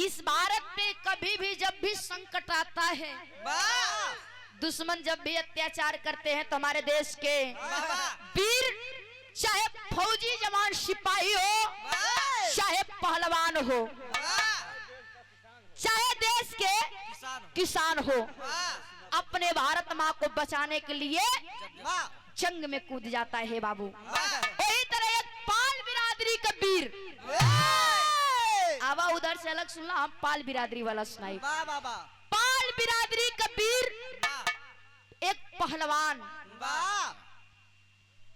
इस भारत पे कभी भी जब भी संकट आता है, दुश्मन जब भी अत्याचार करते हैं तो हमारे देश के वीर, चाहे फौजी जवान सिपाही हो, चाहे पहलवान हो, चाहे देश के किसान हो, अपने भारत माँ को बचाने के लिए जंग में कूद जाता है बाबू। वही तरह एक पाल बिरादरी का वीर, आवा उधर से अलग सुनना, हम पाल बिरादरी वाला सुनाई। पाल बिरादरी का वीर एक पहलवान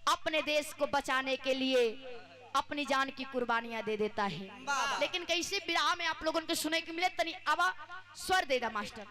अपने देश को बचाने के लिए अपनी जान की कुर्बानियां दे देता है। लेकिन कैसे विराह में आप लोगों को सुने के मिले, तनी आवा स्वर दे दा मास्टर।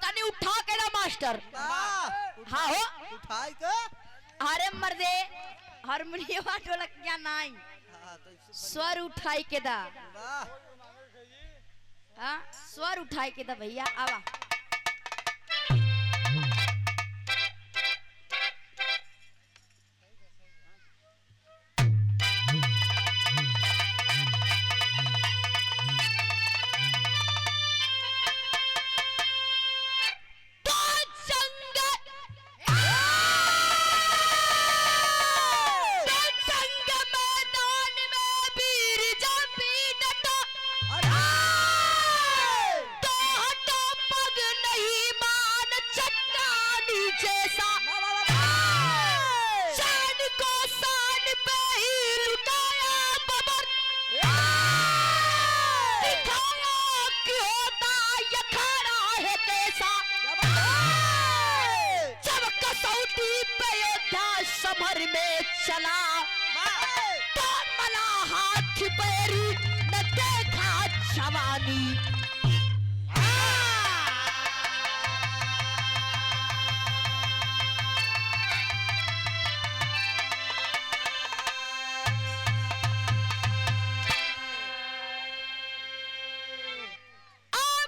तनी उठा के ना मास्टर। हाँ हो उठाई के। अरे मर्दे हारमोनियम ढोलक क्या नहीं, स्वर उठाई के दा। हाँ स्वर उठाई के दा भैया। आवा चला तो मला हाथ पैरी न देखा जवानी।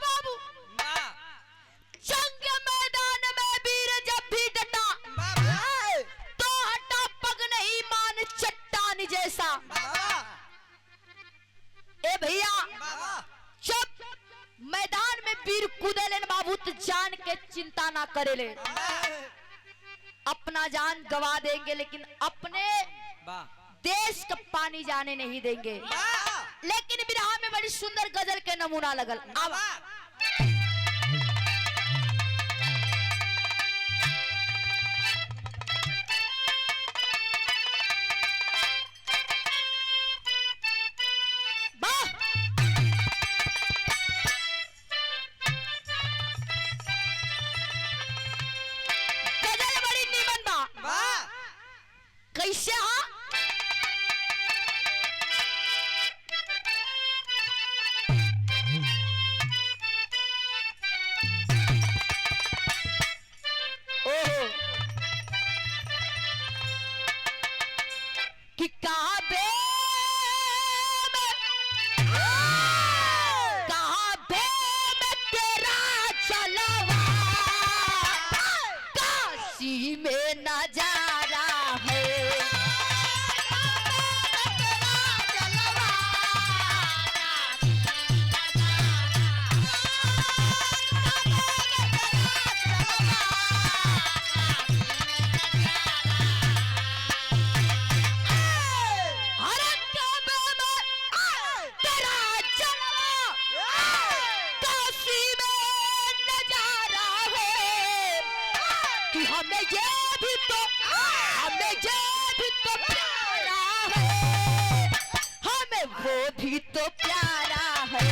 बाबू जंग मैदान में वीर जब भी डटा तो हटा पग नहीं मान चट्टान जैसा। ए भैया जब मैदान में वीर कूदे लेन बाबू तो जान के चिंता ना करे ले, अपना जान गवा देंगे लेकिन अपने देश का पानी जाने नहीं देंगे। लेकिन बिरहा में बड़ी सुंदर गजल के नमूना लगल। आवा कैसे? हाँ ओहो कि काबे में तेरा चलवा काशी में नजारा है। भी तो प्यारा है, हमें वो भी तो प्यारा है।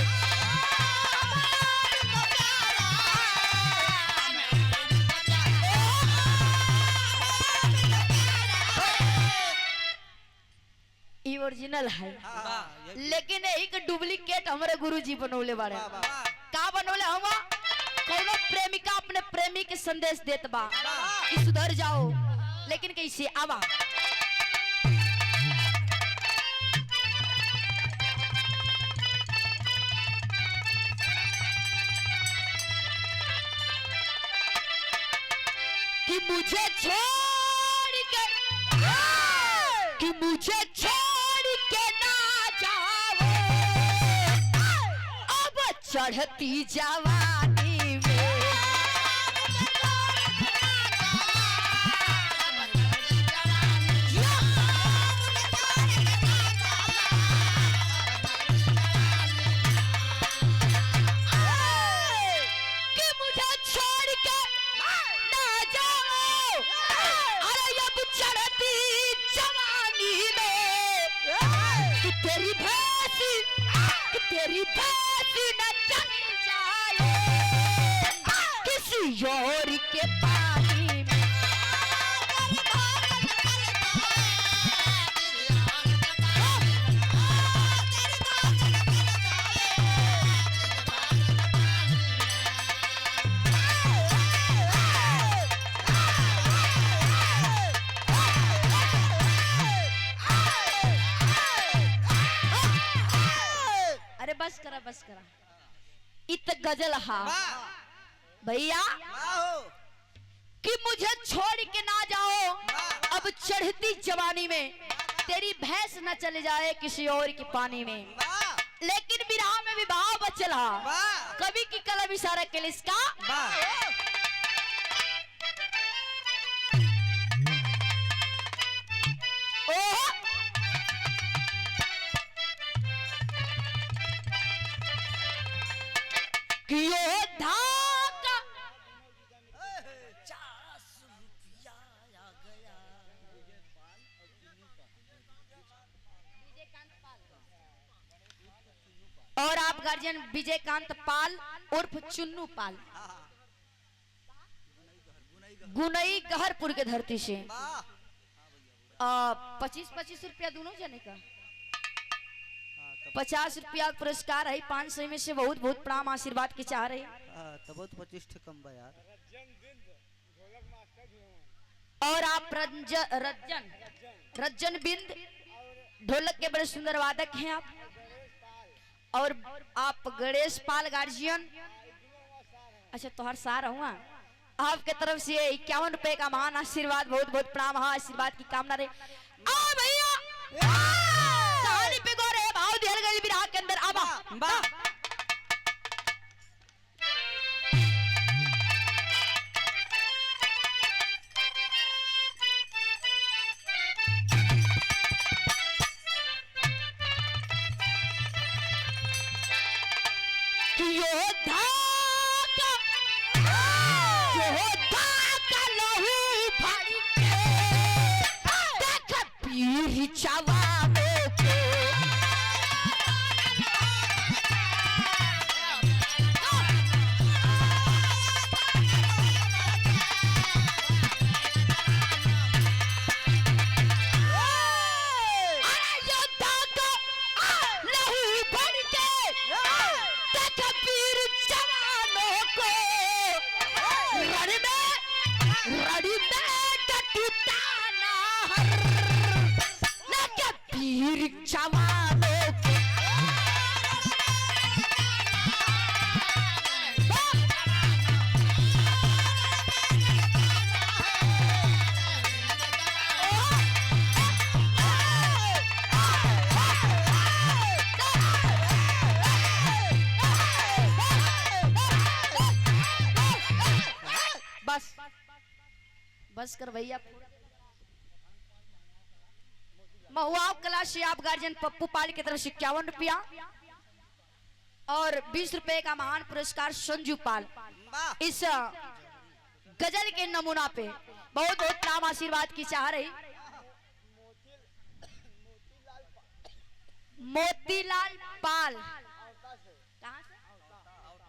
ओरिजिनल है लेकिन एक डुप्लीकेट हमारे गुरुजी बनौले बारे। का बनौले हम कोनो प्रेमिका अपने प्रेमी के संदेश देत बा कि सुधर जाओ, लेकिन कैसे आवा कि मुझे छोड़ के, कि मुझे छोड़ के ना जाओ अब चढ़ती जवानी में। कि मुझे छोड़ के ना जाओ, अरे अब चढ़ती जवानी में कि तेरी भैंसी, कि तेरी भैंसी न चल जाए किसी और के पानी में। अरे बस करा बस करा, इत गजल हा भैया कि मुझे छोड़ के ना जाओ अब चढ़ती जवानी में, तेरी भैंस न चले जाए किसी और की पानी में। लेकिन विराह में विवाह बचला कवि की कलम इशारा के लिए इसका और आप गार्जियन विजयकांत पाल उर्फ चुन्नू पाल, गुनई गहरपुर के धरती से 25-25 रुपया दोनों जने का 50 रुपया पुरस्कार है। 500 में से बहुत बहुत प्रणाम आशीर्वाद की चाह रहे तो बहुत 25 कम बा यार। और आप रज्जन बिंद ढोलक के बड़े सुंदर वादक हैं आप। और आप गणेश पाल गार्जियन, अच्छा तोहर सार हुआ आपके तरफ से 51 रुपए का महान आशीर्वाद, बहुत बहुत प्रणाम। हाँ आशीर्वाद की कामना रहे। आ भैया कहानी पे गौर है, भाव दिया गई विराह के अंदर आबा बस कर भैया। महुआ कला से आप गार्जियन पप्पू पाल की तरफ से 51 रुपया और 20 रुपए का महान पुरस्कार संजू पाल। इस गजल के नमूना पे बहुत बहुत नाम आशीर्वाद की चाह रही। मोतीलाल पाल कहाँ से?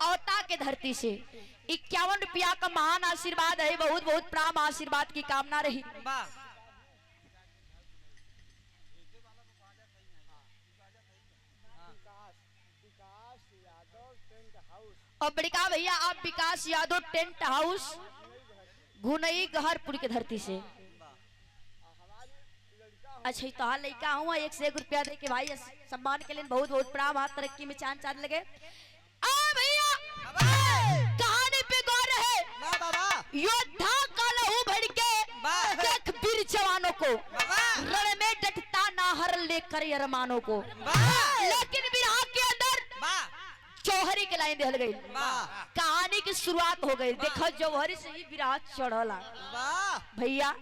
औता के धरती से 51 रुपया का महान आशीर्वाद है। बहुत बहुत प्राम आशीर्वाद की कामना रही। और बड़का भैया आप विकास यादव टेंट हाउस घुनई गहरपुर के धरती से। अच्छा तो हाँ लड़का हूँ 1 से 1 रुपया दे के भाई सम्मान के लिए बहुत बहुत प्रणाम। हाथ तरक्की में चांद चांद लगे। भैया कहानी पे गौर है। योद्धा का लहू भड़के देख वीर जवानों को रण में डटता ना हर लेकर अरमानों को। लेकिन बिरहा के अंदर जौहरी के लाइन दिहल गई। कहानी की शुरुआत हो गई। देखो जौहरी से ही विराट चढ़ला भैया।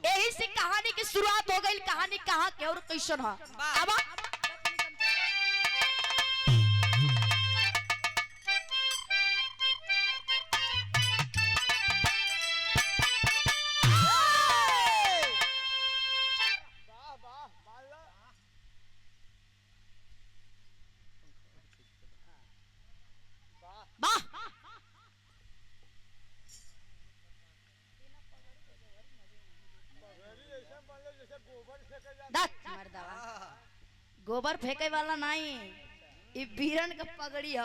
यही से कहानी की शुरुआत हो गई। कहानी कहाँ के और कैसन है अब गोबर फेंके वाला नहीं, ये बीरन का पगड़ी है।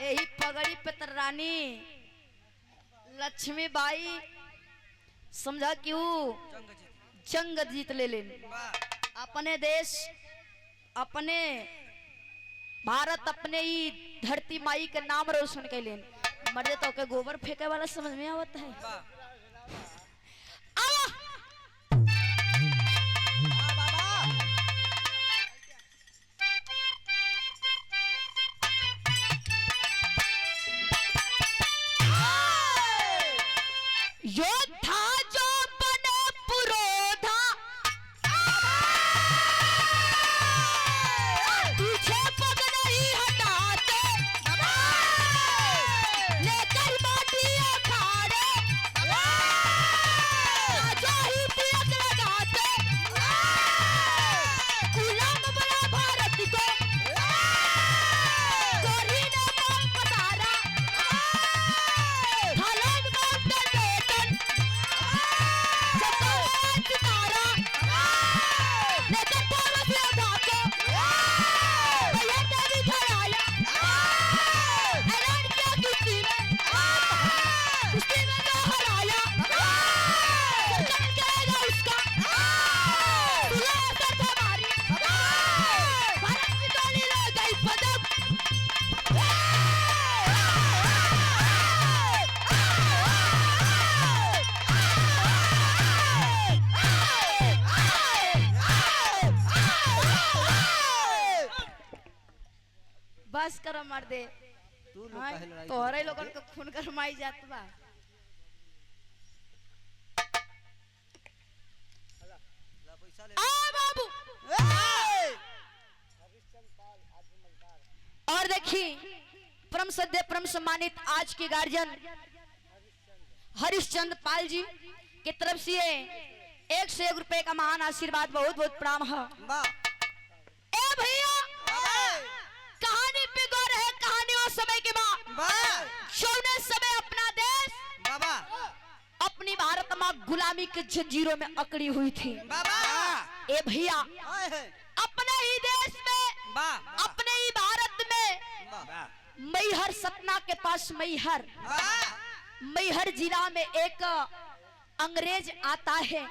यही पगड़ी पे तो रानी लक्ष्मीबाई समझा क्यों जंग जीत ले लेन। अपने देश अपने भारत अपने ही धरती माई के नाम रोशन के लेन। मरे तो के गोबर फेंके वाला समझ में आवता है। योद्धा जो बने पुरोधा पीछे पग नहीं हटाते लेकर माटी अखाड़े जो ही तिलक लगाते गुलाम बना भारत को गोरी ने मांग पतारा हलन मांगते बस करो मर दे। तोहरे लोगन के खून गरमाई जात बा। बाबू और देखी परम सद्य परम सम्मानित आज के गार्जियन हरिश्चंद्र पाल जी की तरफ से 1 से 1 रुपए का महान आशीर्वाद बहुत बहुत प्रणाम है। ए भैया कहानी पे गौर है। कहानी वो समय के बाद जौने समय अपना देश अपनी भारत माँ गुलामी के जंजीरों में अकड़ी हुई थी। ए भैया अपने ही देश में अपने ही भारत में मैहर सतना के पास मैहर जिला में एक अंग्रेज आता है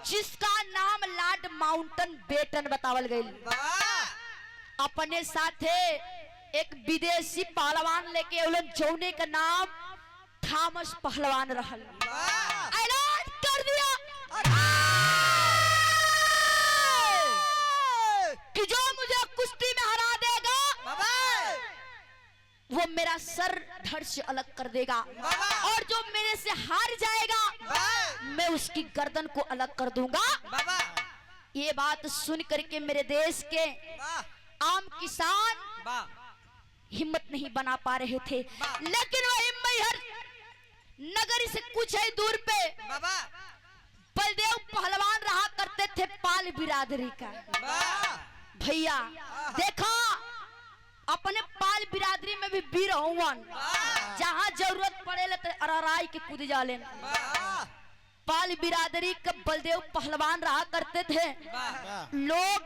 जिसका नाम लॉर्ड माउंटन बेटन बतावल गई। अपने साथे एक विदेशी पहलवान लेके उलन जौने का नाम थॉमस पहलवान रहल। ऐलान कर दिया कि जो मुझे कुश्ती में हरा देगा वो मेरा सर धड़ से अलग कर देगा और जो मेरे से हार जाएगा मैं उसकी गर्दन को अलग कर दूंगा। ये बात सुन करके मेरे देश के आम किसान हिम्मत नहीं बना पा रहे थे। लेकिन वही मैहर नगर से कुछ ही दूर पे बलदेव पहलवान रहा करते थे पाल बिरादरी का। भैया देखो अपने पाल बिरादरी में भी वीर हवन, जहाँ जरूरत पड़े तो अराराई के कूद जाले। पाल बिरादरी का बलदेव पहलवान रहा करते थे। लोग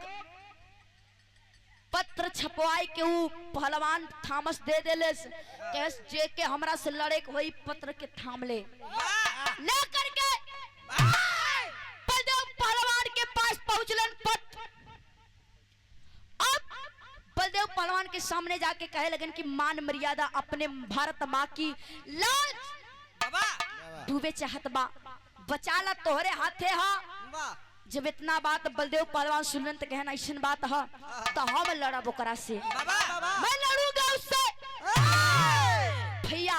पत्र छपवाई के ऊ पहलवान थामस दे देले कैस जे के हमरा से लड़े के वही पत्र के थाम ले करके बलदेव पहलवान के पास पहुंचलन। पत्र अब बलदेव पहलवान के सामने जाके कहे लगन कि मान मर्यादा अपने भारत माँ की लाज डूबे चाहत बा, बचा ला तोहरे हाथे हा। जब इतना बात बलदेव पहलवान सुनन तो कहना ऐसा बात है तो हम लड़ब ओकरा से, मैं लड़ूंगा उससे। भैया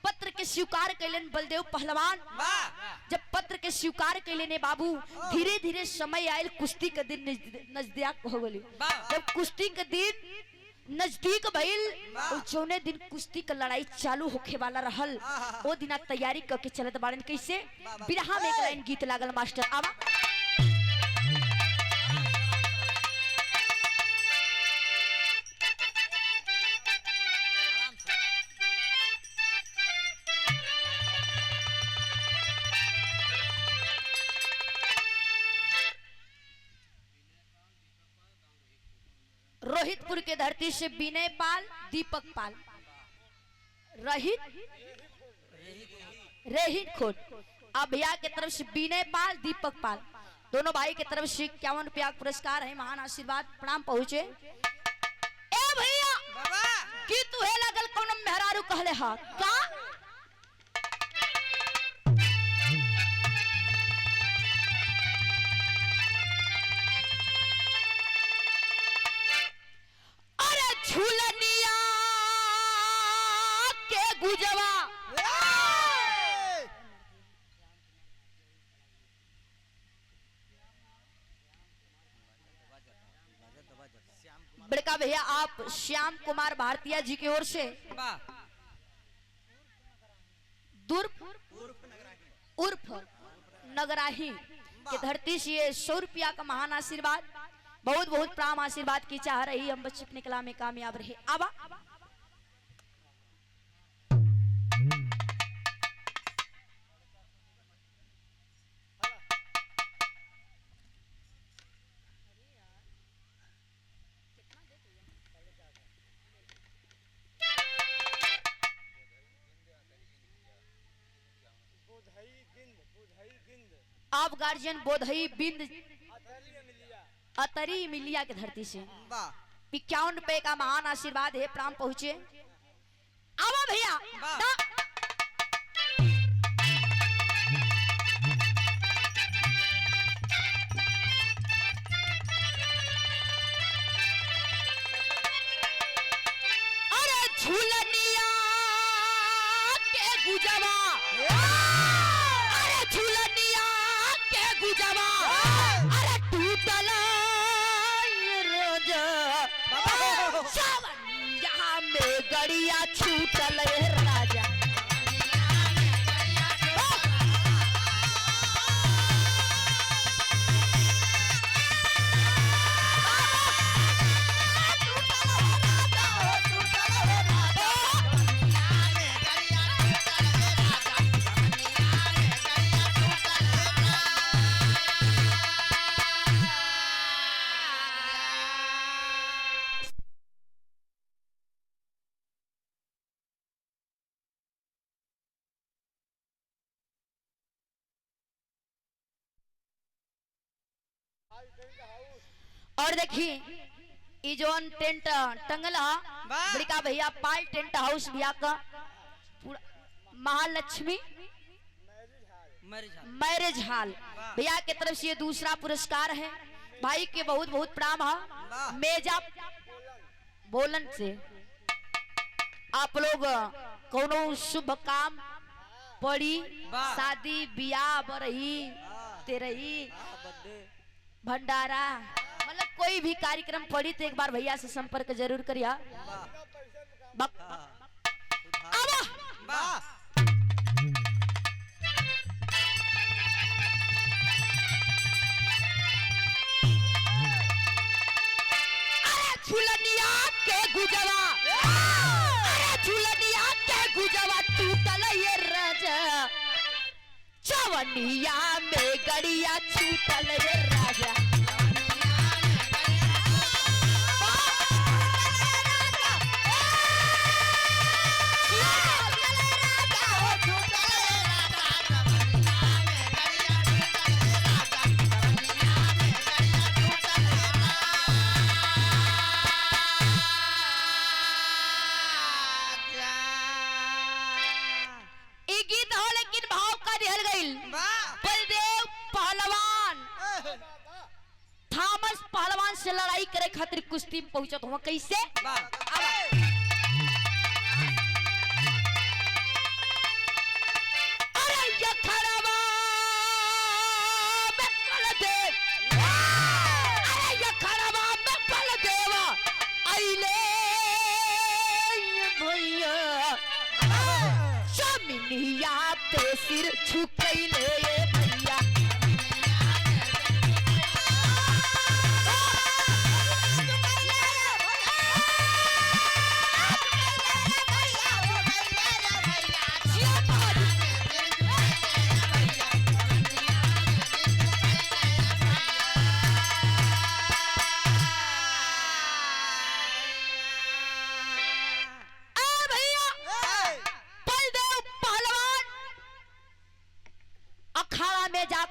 पत्र के स्वीकार कैलन बलदेव पहलवान। जब पत्र के स्वीकार कैले बाबू, धीरे धीरे समय आयल, कुश्ती के दिन नजदीक हो गई। जब कुश्ती के दिन नजदीक भइल, जौने दिन कुश्ती का लड़ाई चालू होखे वाला रहल, वो दिन तैयारी करके चलत बाड़न। कैसे बिरहा में एक लाइन गीत लागल मास्टर आवा। रोहितपुर के धरती से विनय पाल, दीपक पाल, रेहित खोट। अब भैया की तरफ से विनय पाल, दीपक पाल, दोनों भाई की तरफ से 51 रुपया पुरस्कार है, महान आशीर्वाद प्रणाम पहुंचे। ए भैया कि तुहे लगल कौन मेहरारू कहले हा का? झूलनिया के गुजवा बड़का भैया आप श्याम कुमार भारतीय जी की ओर से उर्फ नगराही की धरती से 100 रुपया का महान आशीर्वाद, बहुत बहुत प्राम आशीर्वाद की चाह रही। हम बच्चे अपने कला में कामयाब रहे। आवा आप गार्जियन बोधई बिंद अतरी मिलिया की धरती से 51 रुपए का महान आशीर्वाद है, प्राण पहुंचे। आवा भैया अरे झूलनिया के गुजवा, अरे झूलनिया के गुजवा, अरे टूटल में गड़िया छूटल राजा। और देखिए ये जो टेंट टंगला बड़का भैया पाल टेंट हाउस भैया का महालक्ष्मी मैरिज हॉल भैया की तरफ से ये दूसरा पुरस्कार है। भाई के बहुत बहुत प्रणाम है। मेजा बोलन से आप लोग कोनो शुभ काम पड़ी, शादी बियाह बरही तेरही भंडारा, मतलब कोई भी कार्यक्रम पड़ी तो एक बार भैया से संपर्क जरूर करिए। झुलनिया के गुजवा, अरे झुलनिया के गुजवा टूटल ये राजा, चवनिया में गड़िया छूटल ये राजा। से लड़ाई करे खातिर कुश्ती में पहुंचत हुआ कैसे? अरे ये खड़वा में बलदेव, अरे ये खड़वा में बलदेवा आइले भैया, जमीनिया पे सिर झुकैले भैया।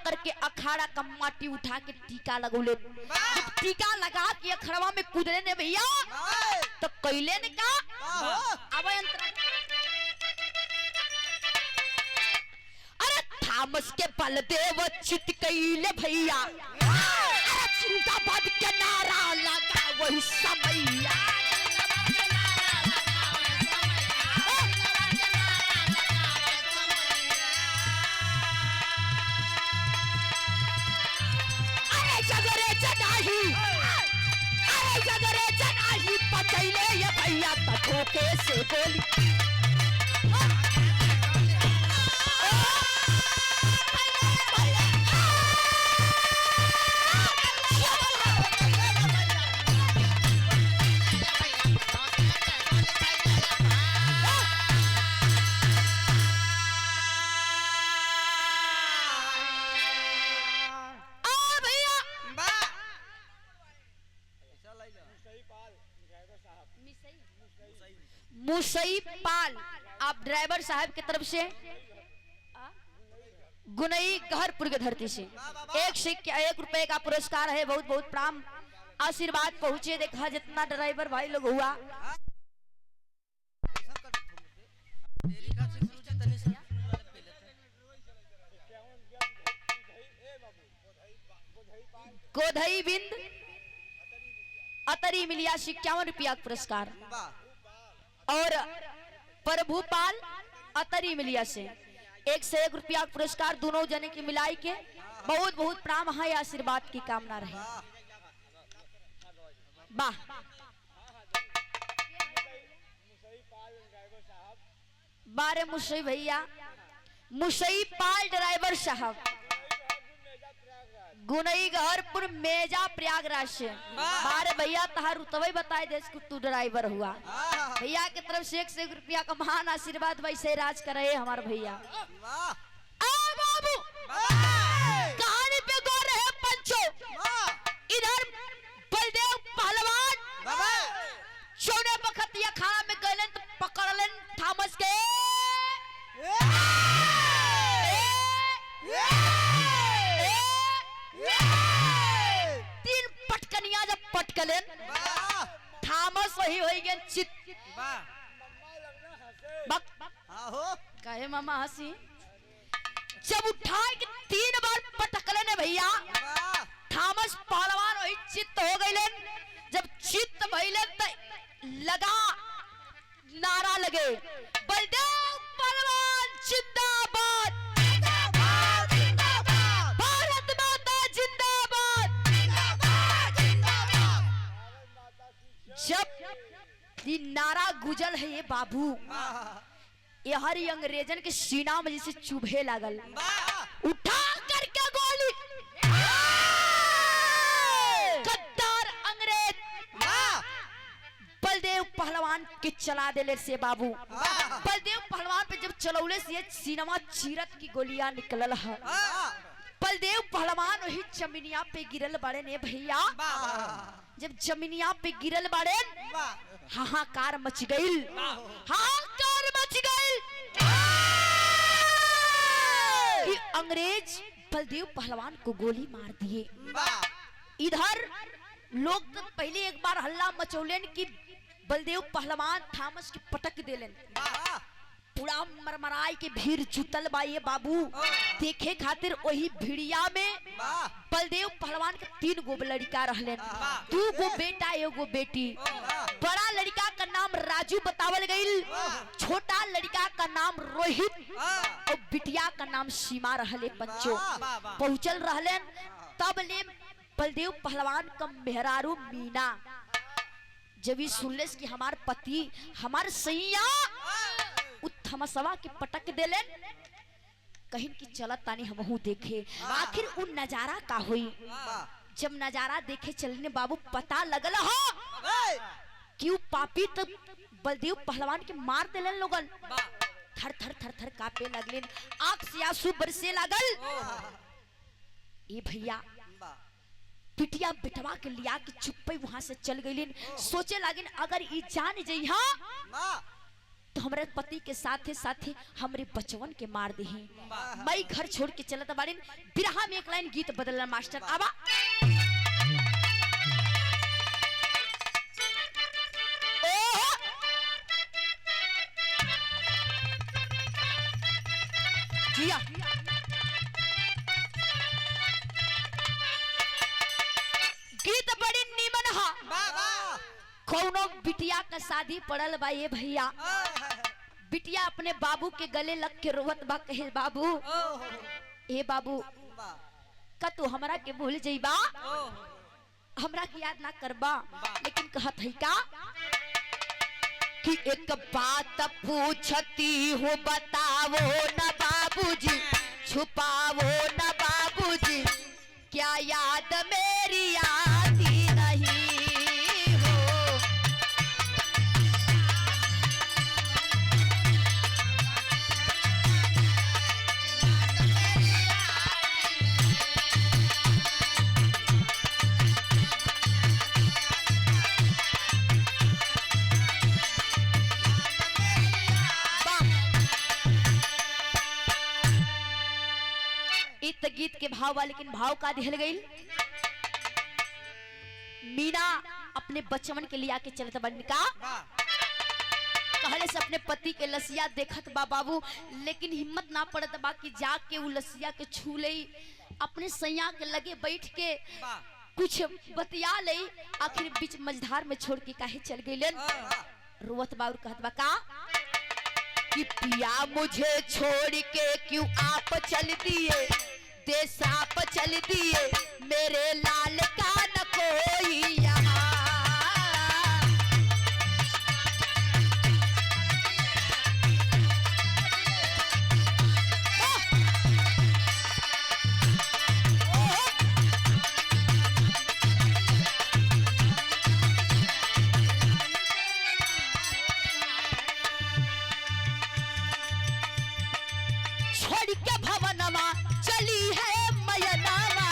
करके अखाड़ा का माटी उठा के टीका लगौले, जब टीका लगा के अखड़वा में कूदने ने भैया तो कैले ने का अब अरे थामस के बलदेव चित कैले भैया, अरे जिंदाबाद के नारा लगा वही समैया। पचैले ये भैया धोखे से गोली, मुसई पाल आप ड्राइवर साहब की तरफ से गुनई गहरपुर की धरती से 1 रुपए का पुरस्कार है। बहुत बहुत प्रणाम, आशीर्वाद पहुंचे। देखा जितना ड्राइवर भाई लोग हुआ गोधई बिंद अतरी मिलिया 51 रुपया पुरस्कार, और प्रभुपाल अतरी मिलिया से 101 रुपया पुरस्कार, दोनों जने की मिलाई के बहुत बहुत प्रणाम है, आशीर्वाद की कामना रहे। वाह बारे मुसई भैया, मुसई पाल ड्राइवर साहब गुनई गहरपुर मेजा प्रयागराज से। बारे भैया तहार उतवई बताए देश को तू ड्राइवर हुआ, भैया की तरफ से 101 रुपया का महान आशीर्वाद वैसे राज करे हमारे भैया। बाबू कहानी पे गौर रहे पंचो, इधर बलदेव पहलवान चौने बखतिया खाना में गए तो पकड़लन थामस के पटकलेन थामस वही होई गए चित कहे मामा हंसी, जब उठाए कि 3 बार पटकले ने भैया थामस पहलवान वही चित्त हो गए। जब चित्त भइले त लगा नारा लगे बलदेव पहलवान जिंदाबाद, भारत माता जिंदाबाद। जब ये नारा गुजल है ये बाबू, ये हर अंग्रेजन के सीना में जैसे चुभे लागल, उठा करके गोली गद्दार अंग्रेज चला देले से बाबू। बलदेव पहलवान पे जब चलौले से सीनमा चीरत की गोलियां निकलल है। बलदेव पहलवान वही जमीनिया पे गिरल बड़े ने भैया। जब जमीनिया पे गिरल बड़े हाहाकार मच गई, हाहाकार मच गई कि अंग्रेज बलदेव पहलवान को गोली मार दिए। इधर लोग तो पहले एक बार हल्ला मचौलेन कि बलदेव पहलवान थामस की पटक देलन। पूरा मरमराई के भीड़ जुटल बा ये बाबू देखे खातिर। वही भिड़िया में बलदेव पहलवान के 3 गो लड़का रहलन, 2 गो बेटा 1 गो बेटी। बड़ा लड़का का नाम राजू बतावल गईल, छोटा लड़का का नाम रोहित और बिटिया का नाम सीमा रहले। पंचो पहुंचल रहलन। तब ले बलदेव पहलवान का मेहरारू मीना जब ही सुनले कि हमार पति हमार सैया थमसवा के पटक देलन, कहीं की चलत तानी हमहू देखे आखिर उन नजारा का हुई। जब नजारा देखे चलने बाबू पता लगल हो कि पापी तो बलदेव पहलवान के मार देलन। लोगन थर थर थर थर कापे लगले, आंख से आंसू बरसे लागल। ये भैया पिटिया बिटवा के लिया के चुप्पे वहां से चल गईलिन। सोचे लागिन अगर ई जान जइहा तो हमारे पति के साथे साथे हमरे बचवन के मार देही। मैं घर छोड़ के चलत बाड़ीन। बिरहा में एक लाइन गीत बदलना मास्टर आवा। जिया गीत बड़ी नीमन हा। कौनो बिटिया का शादी पड़ल बा ये भैया। बिटिया अपने बाबू के गले लग के रोवत बा, कहे बाबू ए बाबू का तू हमरा के भूल जइबा, हमरा की याद ना करबा। लेकिन कहत है का कि एक बात पूछती हूँ बतावो न बाबूजी, छुपावो न बाबूजी, क्या याद मेरी आती नहीं हो। इत गीत के भाव वाले लेकिन भाव का दिहल गई। मीना अपने बचवन के लिए आके चलत बन का कहले से अपने पति के लसिया देखत बा बाबू, लेकिन हिम्मत ना पड़त बा कि जाके उ लसिया के छू ले, अपने सैया के लगे बैठ के कुछ बतिया ले। आखिर बीच मझधार में छोड़ के काहे चल गईलन। रोवत बा और कहत बा का कि पिया मुझे छोड़ के क्यों आप चल दिए, देश आप चल दिए, मेरे लाल का न कोई यहाँ। छोड़ के भवनमा चली है मयनामा,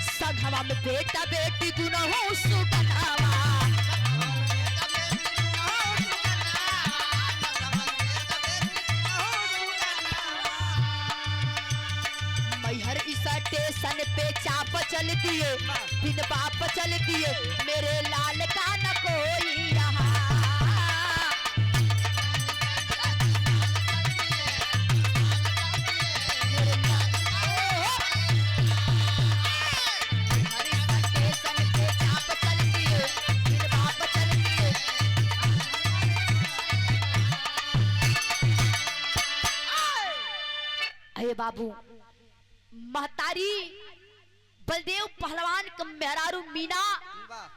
संघवा में बेटा बेटी दुनों सुगनावा। मैहर स्टेशन पे चाप चल दिए, बिन बाप चल दिए, मेरे लाल का न कोई यहाँ। अरे बाबू महतारी बलदेव पहलवान का मेहरारू मीना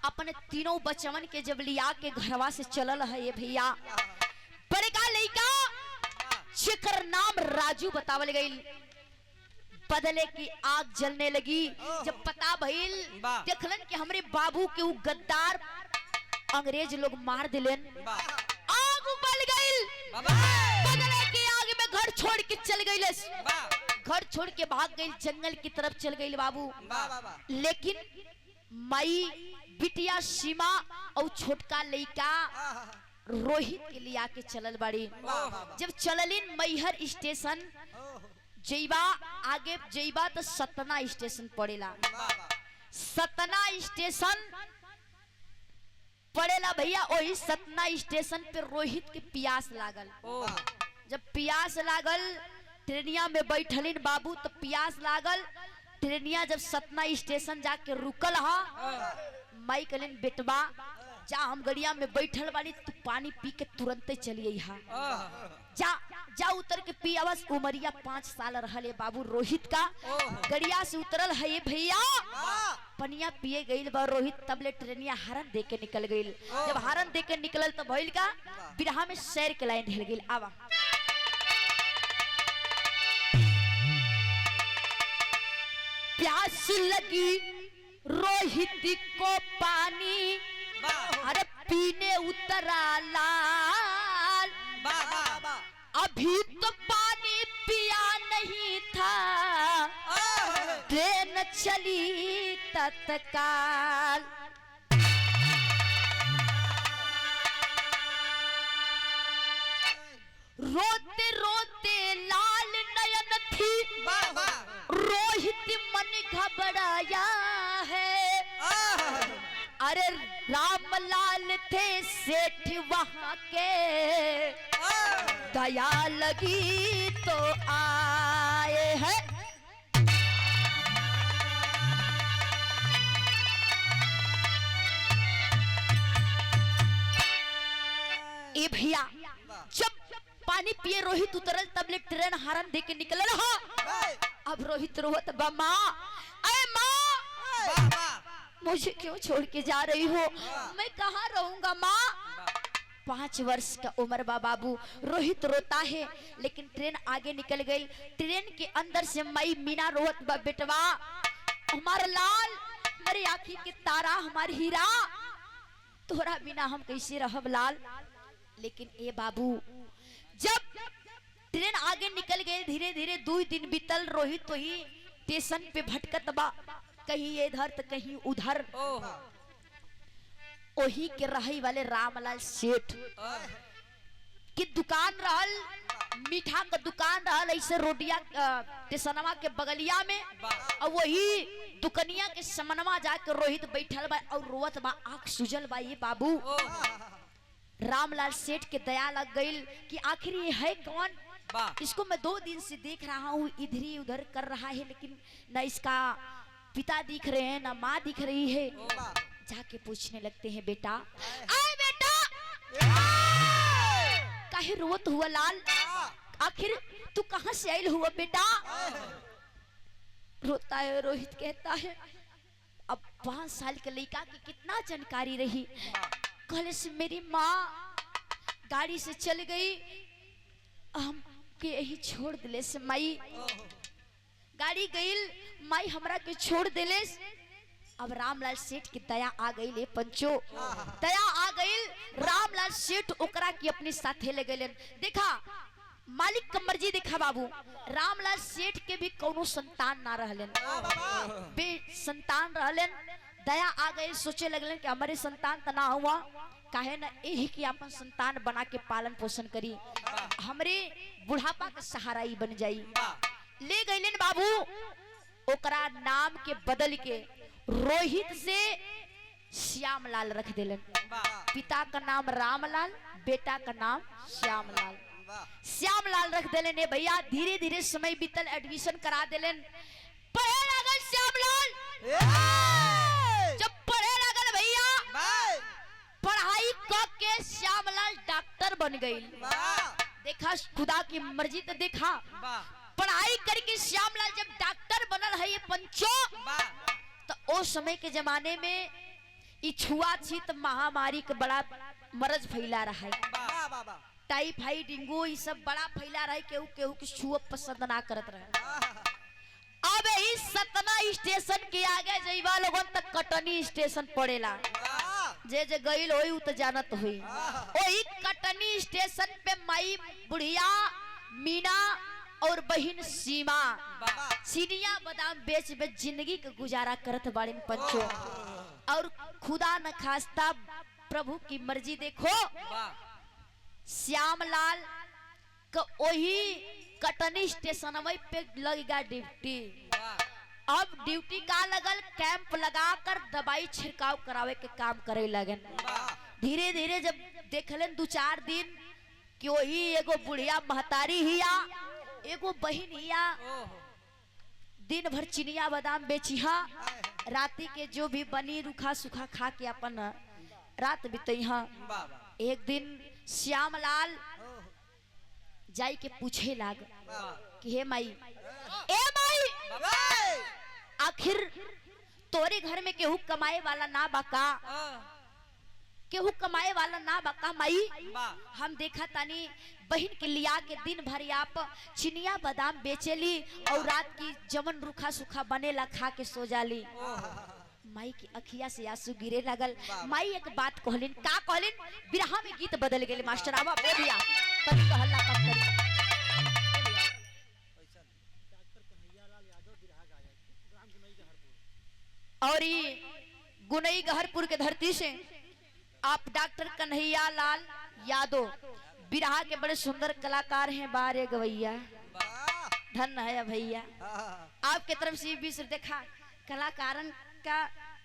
अपने तीनों बचवन के जब लिया के घरवा से चलल है ये भैया। बड़का लड़का जेकर नाम राजू बतावल गई। बदले की आग जलने लगी। जब पता भइल देखलन कि हमरे बाबू के उ गद्दार अंग्रेज लोग मार दिलन, आग उबल गई। बदले की आग में घर छोड़ के चल गई, घर छोड़ के भाग गई, जंगल की तरफ चल गई बाबू। लेकिन माई बिटिया सीमा और छोटका लड़का रोहित के लिए आके चलल बाड़ी। जब चललिन मैहर स्टेशन जईबा, आगे जईबा तो सतना स्टेशन पड़ेला। सतना स्टेशन पड़ेला भैया, वही सतना स्टेशन पे रोहित के प्यास लागल। जब प्यास लागल ट्रेनिया में बैठलिन बाबू, तो प्यास लागल। ट्रेनिया जब सतना स्टेशन जाके रुकल हा, माई कहलिन बेटवा जा, हम गड़िया में बैठल बानी, तू पानी पी के तुरंते चलिए हा। जा जा उतर के पी। आवाज उमरिया 5 साल रहले बाबू रोहित का। गड़िया से उतरल है भैया, पनिया पिए गईल बा रोहित। तबले ट्रेनिया हरन दे के निकल गईल। जब हरन दे के निकलल तो भइल का, बिरहा में शेर के लाइन ढल गईल। आवा प्यास लगी रोहित को पानी, अरे पीने उतरा लाल। अभी तो पानी पिया नहीं था, ट्रेन चली तत्काल। रोते रोते लाल नयन थी, रोहित मन घबराया है। अरे रामलाल थे सेठ वहां के, दया लगी तो आए हैं। ए भैया जब पानी पिए रोहित उतरल, तबले ट्रेन हरन दे के निकलल हा। अब रोहित रोहत बा, माँ अरे माँ मुझे क्यों छोड़ के जा रही हो, मैं कहाँ रहूंगा माँ। 5 वर्ष का उम्र बा बाबू। रोहित रोता है, लेकिन ट्रेन आगे निकल गई। ट्रेन के अंदर से माई मीना रोहत बा, बेटवा हमारा लाल, हमारी आँखी के तारा, हमारी हीरा, तोरा बिना हम कैसे रहब लाल। लेकिन ए बाबू जब ट्रेन आगे निकल गए, धीरे धीरे 2 दिन बीतल। रोहित वही स्टेशन पे भटकत बा, कहीं इधर तो कहीं उधर। वही के रही वाले रामलाल सेठ की दुकान रहल, मीठा का दुकान रहल, ऐसे रोडिया स्टेशनवा के बगलिया में। और वही दुकनिया के समनवा जाके रोहित बैठल बा और रोवत बा, आंख सुजल बा। ये बाबू रामलाल सेठ के दया लग गई कि आखिर ये है कौन, इसको मैं 2 दिन से देख रहा हूँ, इधर ही उधर कर रहा है, लेकिन न इसका पिता दिख रहे हैं, ना माँ दिख रही है। जाके पूछने लगते हैं, बेटा आए बेटा, काहे रोत हुआ लाल, आखिर तू कहाँ से आयल हुआ बेटा। रोता है रोहित, कहता है अब 5 साल के लड़का की कितना जानकारी रही। कल से मेरी माँ गाड़ी से चल गई, हम के यही छोड़ दिले से माई, गाड़ी गईल माई हमरा के छोड़ दिले। अब रामलाल सेठ की दया आ गई ले पंचो, दया आ गई। रामलाल सेठ ओकरा की अपने साथे ले गए। देखा मालिक का मर्जी, देखा बाबू रामलाल सेठ के भी कोनो संतान ना रहलन, बे संतान रहलन। दया आ गई, सोचे लगलन कि हमारे संतान तना हुआ, काहे ना यही की अपन संतान बना के पालन पोषण करी, हमरे बुढ़ापा का सहारा ही बन जाई। ले गईलन बाबू, ओकरा नाम के बदल के रोहित से श्यामलाल रख दिलन। पिता का नाम रामलाल, बेटा का नाम श्यामलाल। श्यामलाल रख दिलन। भैया धीरे धीरे समय बीतल, एडमिशन करा दिलन। पढ़े लगल श्यामलाल, जब पढ़े लगल भैया, पढ़ाई करके श्यामलाल डॉक्टर बन गई। देखा खुदा की मर्जी, तो देखा पढ़ाई करके श्यामलाल जब डॉक्टर बनल है ये पंचो, तो उस समय के जमाने में छुआछूत महामारी का बड़ा मरज फैला रहा है। टाइफाइड डेंगू ये सब बड़ा फैला रहे, केहू केहू के छुआ पसंद ना करत रहे। अब इस सतना स्टेशन के आगे जइबा लोगन तक कटनी स्टेशन पड़ेला, जे जे गइल होई उ त जानत होई। ओही कटनी स्टेशन पे माई बुढ़िया मीना और बहिन सीमा चिनिया बादाम बेच बेच जिंदगी का गुजारा करत बाड़े पंचो। और खुदा न खास्ता प्रभु की मर्जी देखो, श्यामलाल का वही कटनी स्टेशन पे लगेगा ड्यूटी। अब ड्यूटी का लगल, कैंप लगाकर दवाई छिड़काव करावे के काम करे लगन। धीरे धीरे जब देखलन 2-4 दिन कि वही एगो बुढ़िया महतारी हिया, एगो बहिन हिया, दिन भर चिनिया बादाम बेचिहा, राती के जो भी बनी रूखा सूखा खा के अपन रात बितैहा। एक दिन श्यामलाल जाई के पूछे लाग कि हे माई, ए माई, आखिर तोरे घर में केहू कमाए वाला ना बाका? केहू कमाए वाला ना बाका माई? हम देखा तानी बहन के लिया के दिन भर आप चिनिया बादाम बेचेली और रात की जमन रूखा सूखा बनेला खा के सो जाली। माई की अखिया से आंसू गिरे लगल। माई एक बात कहलिन, का कहलिन? बिरहा में गीत बदल गेले मास्टर। आवा बोलिया तभी कहला कब करी। और ये गुनई गहरपुर के धरती से आप डॉक्टर कन्हैया लाल यादव बिरहा के बड़े सुंदर कलाकार हैं। बारे गवैया धन है भैया, आपके तरफ से 20 देखा कलाकारन का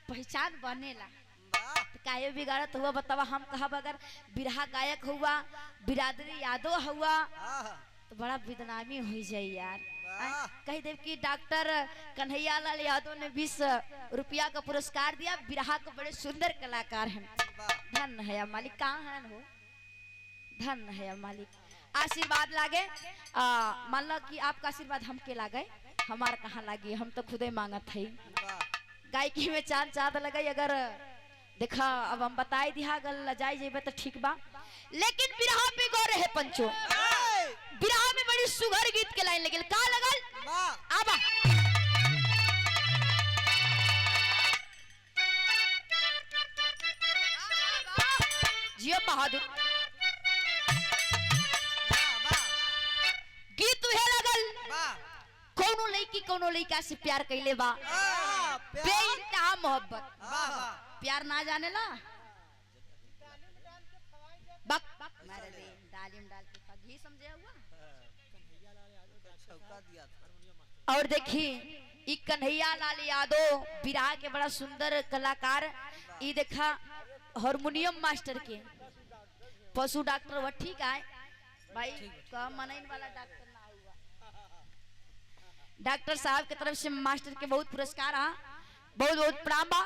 पहचान बनेला तो काहे बिगाड़त हुआ बतावा। हम कहा अगर बिरहा गायक हुआ, बिरादरी यादव हुआ तो बड़ा बदनामी हो जाए यार। कह दे कि डॉक्टर कन्हैया लाल यादव ने 20 रुपया का पुरस्कार दिया, बिरहा के बड़े सुंदर कलाकार हैं। धन है मालिक, कहाँ है हो? धन है मालिक, आशीर्वाद लागे। मान लो कि आपका आशीर्वाद हमके लागे, हमार कहाँ लागी? हम तो खुदे मांगत है। गायकी में चांद लगे अगर देखा, अब हम बताए दिया गल लजाई जेबे तो ठीक बा, लेकिन बिरहा पे गौर है पंचो। बिरहा में बड़ी सुघर गीत के लाइन लगल, का लगल? आबा जियो बहादुर गीत उहे लगल। कोनो लड़की कोनो लड़का से प्यार कैले बा, बेइंतहा मोहब्बत। प्यार ना जाने ला बक मारे रे डालिम डाल के घी समझे हुआ। और देखी ई कन्हैया लाल यादव बिरहा के बड़ा सुंदर कलाकार। ई देखा हारमोनियम मास्टर के पशु डॉक्टर वो ठीक है भाई, कम मनइन वाला डॉक्टर ना हुआ। डॉक्टर साहब के तरफ से मास्टर के बहुत पुरस्कार है, बहुत बहुत प्रणाम बा।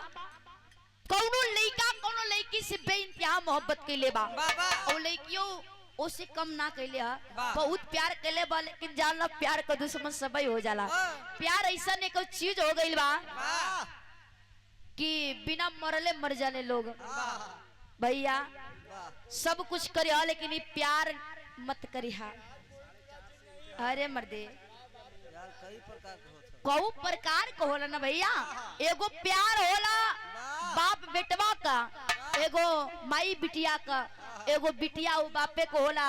कौनो लड़का कौनो लड़की से बेइंतहा मोहब्बत कैले बा, और लड़कियों उससे कम ना कैले है, बहुत प्यार कैले बा। लेकिन जान लो प्यार का दुश्मन सबई हो जाला। प्यार ऐसा ने कोई चीज हो गई बा कि बिना मरले मर जाने लोग। भैया सब कुछ करिहा लेकिन ये प्यार मत करिहा। अरे मर्दे कई प्रकार का होला ना भैया। एगो प्यार होला बाप बेटवा का, एगो माई बिटिया का, एगो बिटिया वो बापे को होला,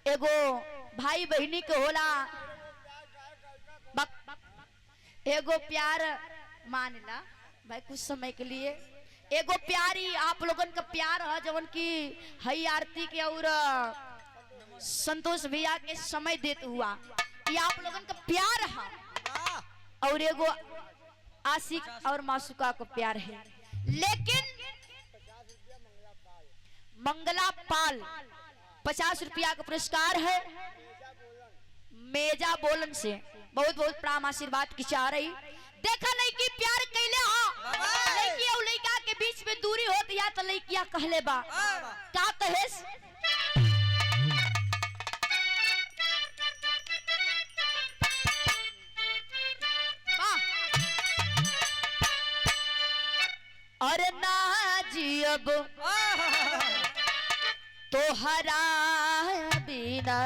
एगो भाई बहनी के होला, एगो प्यार मान ला भाई कुछ समय के लिए। एगो प्यारी आप लोगन का प्यार है जवन की हई आरती के और संतोष भैया के समय देते हुआ, ये आप लोगन का प्यार है। और एगो आशिक और मासूका को प्यार है। लेकिन मंगला पाल 50 रुपया का पुरस्कार है मेजा बोलन से, बहुत बहुत प्राम आशीर्वाद की चाह रही। देखा लड़की प्यार कैले हा, लड़की और लड़का के बीच में दूरी होती या तो लड़किया कहले बा का कहेस? अरे ना जियब तो हरा बिना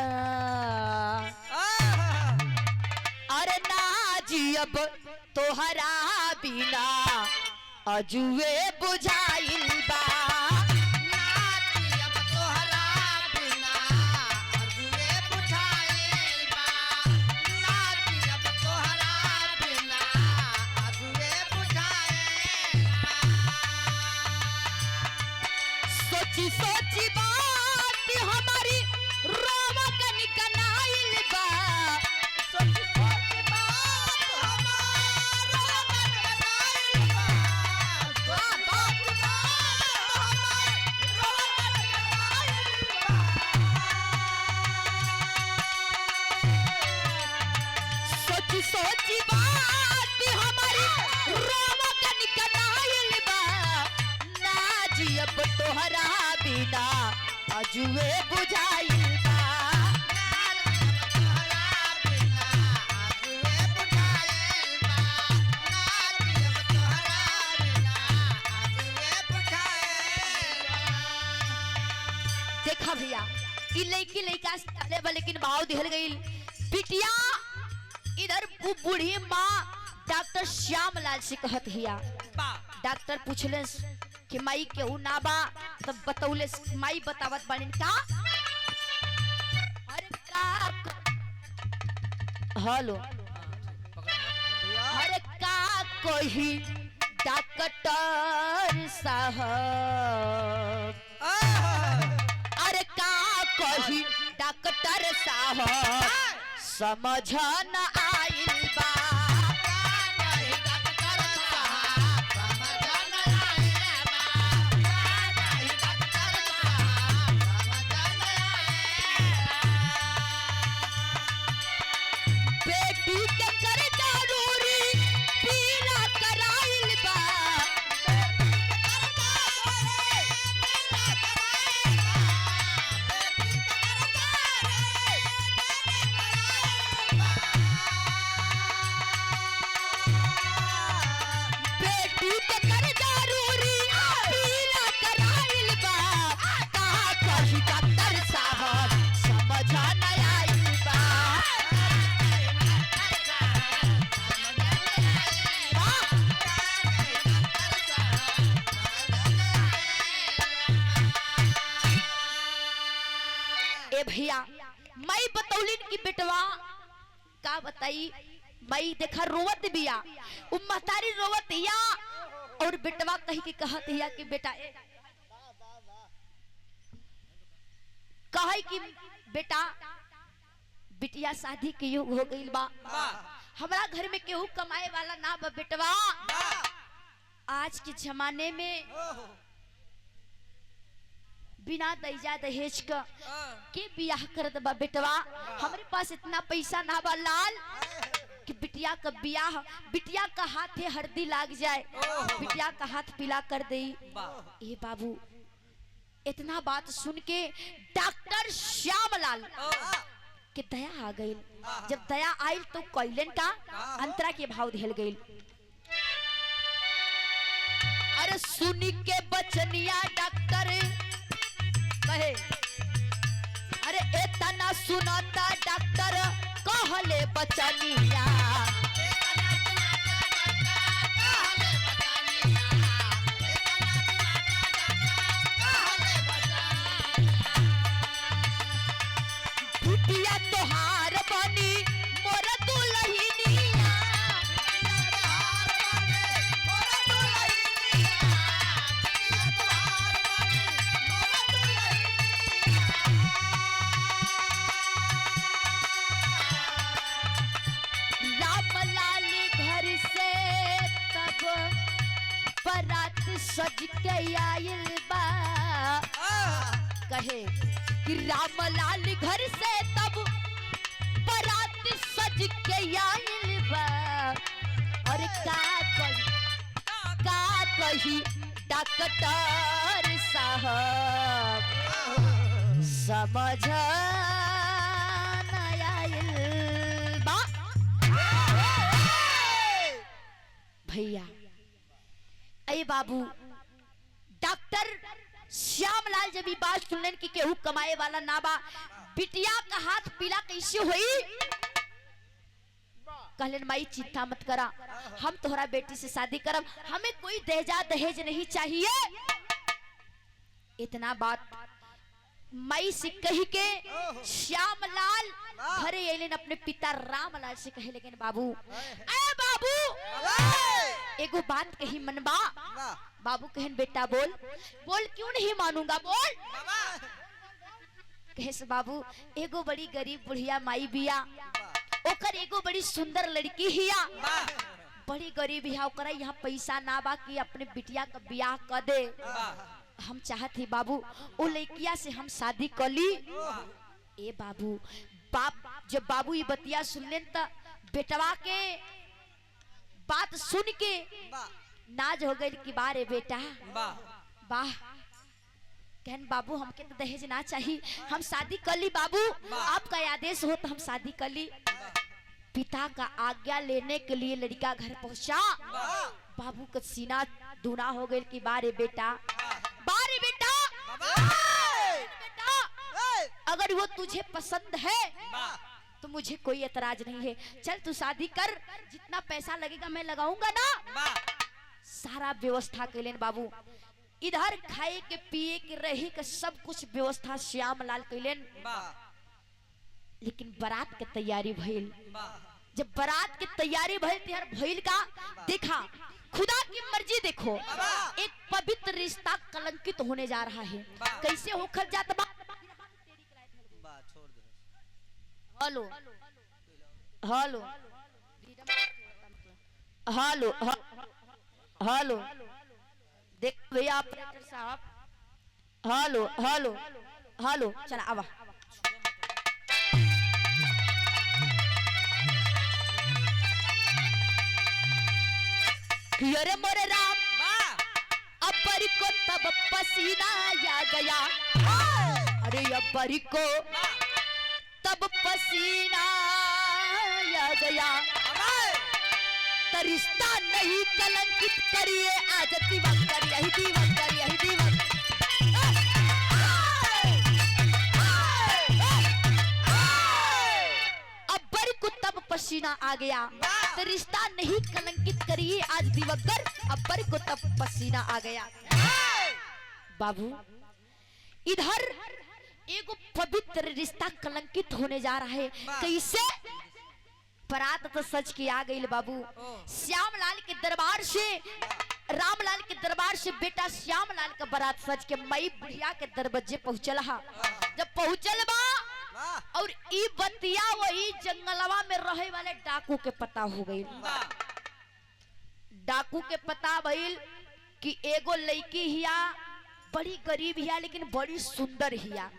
अरे ना जियब तोहरा बिना अजुए बुझाइल बा सोची बात हमारी रोवा कनी कनाइल बा सोची बात हमारा कनाइल बा सोची बात हमारी रोवा कनी कनाइल बा ना जियब तोहरा बिना अजुए बुझाइल बा देखा भैया कि लड़की लड़का लेकिन भाव दिहल गई बिटिया इधर बूढ़ी माँ डॉक्टर श्यामलाल से कहत हिया डॉक्टर पूछले कि माई केहू ना बा तब बतौले माई बतावत बानी का अरे का हेलो अरे का कोई डॉक्टर साहब अरे का कोई डॉक्टर साहब समझ न आइल बा भैया मई बतौलिन की बेटवा का बताई मई देखा रोवत बिया उ महतारी रोवत या और बेटवा कही के कहत हिया कि बेटा कहे कि बेटा बिटिया शादी के युग हो गइल बा हमरा घर में केहू कमाए वाला ना बा बेटवा आज के जमाने में बिना दैजा दहेज का के बियाह करत बा बेटवा हमरे पास इतना पैसा ना बा लाल कि बिटिया का बियाह बिटिया का हाथे हल्दी लाग जाए बिटिया का हाथ पीला कर दे ए बाबू इतना बात सुन के डॉक्टर श्यामलाल के दया आ गई जब दया आयल तो कैलन का अंतरा के भाव दिहल गई अरे सुन के बचनिया डॉक्टर कहे अरे इतना सुनाता डॉक्टर कहले बचनिया बिटिया तोहार बनी मोर दुल्हनिया बारात सज के आइल बा कहे कि रामलाल घर से तब बारात सज के आइल बा और का कही डॉक्टर साहब समझ न आइल बा भैया अरे बाबू डॉक्टर श्यामलाल जब बात सुनलन कि केहू कमाए वाला ना बा बिटिया का हाथ पीला कैसे हुई? कहलन माई चिंता मत करा, हम तोहरा बेटी से शादी करब, हमें कोई दहेज नहीं चाहिए। इतना बात माई से कही के श्यामलाल घरे अलन अपने पिता रामलाल से कहे, लेकिन बाबू ए बाबू एगो बात कही मनबा। बाबू कहन बेटा बोल। बोल क्यों नहीं मानूंगा, बोल। कहे से बाबू एगो बड़ी गरीब बुढ़िया माई बिया, ओकर एगो बड़ी सुंदर लड़की हिया, बड़ी गरीब हिया, ओकरा यहाँ पैसा ना बा कि अपने बिटिया का ब्याह कर दे। हम चाहत ही बाबू ओ लड़किया से हम शादी कर ली। ए बाबू जब बाबू ये बतिया सुन लेन त बेटवा के बात सुन के नाज हो गई कि बारे बेटा वाह। कहन बाबू हमके तो दहेज ना चाहिए, हम शादी कर ली बाबू, आपका आदेश हो तो हम शादी कर ली। पिता का आज्ञा लेने के लिए लड़का घर पहुंचा। बाबू का सीना दूना हो गई कि बारे बेटा बेटा अगर वो तुझे पसंद है तो मुझे कोई एतराज नहीं है, चल तू शादी कर, जितना पैसा लगेगा मैं लगाऊंगा ना। सारा व्यवस्था के लेन बाबू, इधर खाए के पिए के रहे के सब कुछ व्यवस्था श्यामलाल के लेन। लेकिन बारात के तैयारी भइल। जब बारात की तैयारी भइल का देखा, खुदा की मर्जी देखो, एक पवित्र रिश्ता कलंकित होने जा रहा है। कैसे होकर जाता बा? हेलो हेलो हेलो हेलो देख भैया ऑपरेटर साहब, हेलो हेलो हेलो चला आवा। अरे मोरे राम अब्बरी को तब पसीना आ गया, अरे अब्बरी को तब पसीना आ गया, तो रिश्ता नहीं कलंकित करिए आज दिवंकर, यही दिवंकर, यही दिवंकर। अब्बरी को तब पसीना आ गया, तो रिश्ता नहीं कलंकित करिए आज दिवंकर, अब्बरी को तब पसीना आ गया। बाबू इधर एगो पवित्र रिश्ता कलंकित होने जा रहा है। कैसे? बारात तो सच की आ गई बाबू। श्यामलाल के दरबार से, रामलाल के दरबार से बेटा श्यामलाल का बारात सच के मई बुढ़िया के दरवाजे पहुंचल हा। जब पहुंचल बा और ई बतिया वही जंगलवा में रहे वाले डाकू के पता हो गई। डाकू के पता भइल कि एगो लड़की हिया, बड़ी गरीब हिया लेकिन बड़ी सुंदर हिया,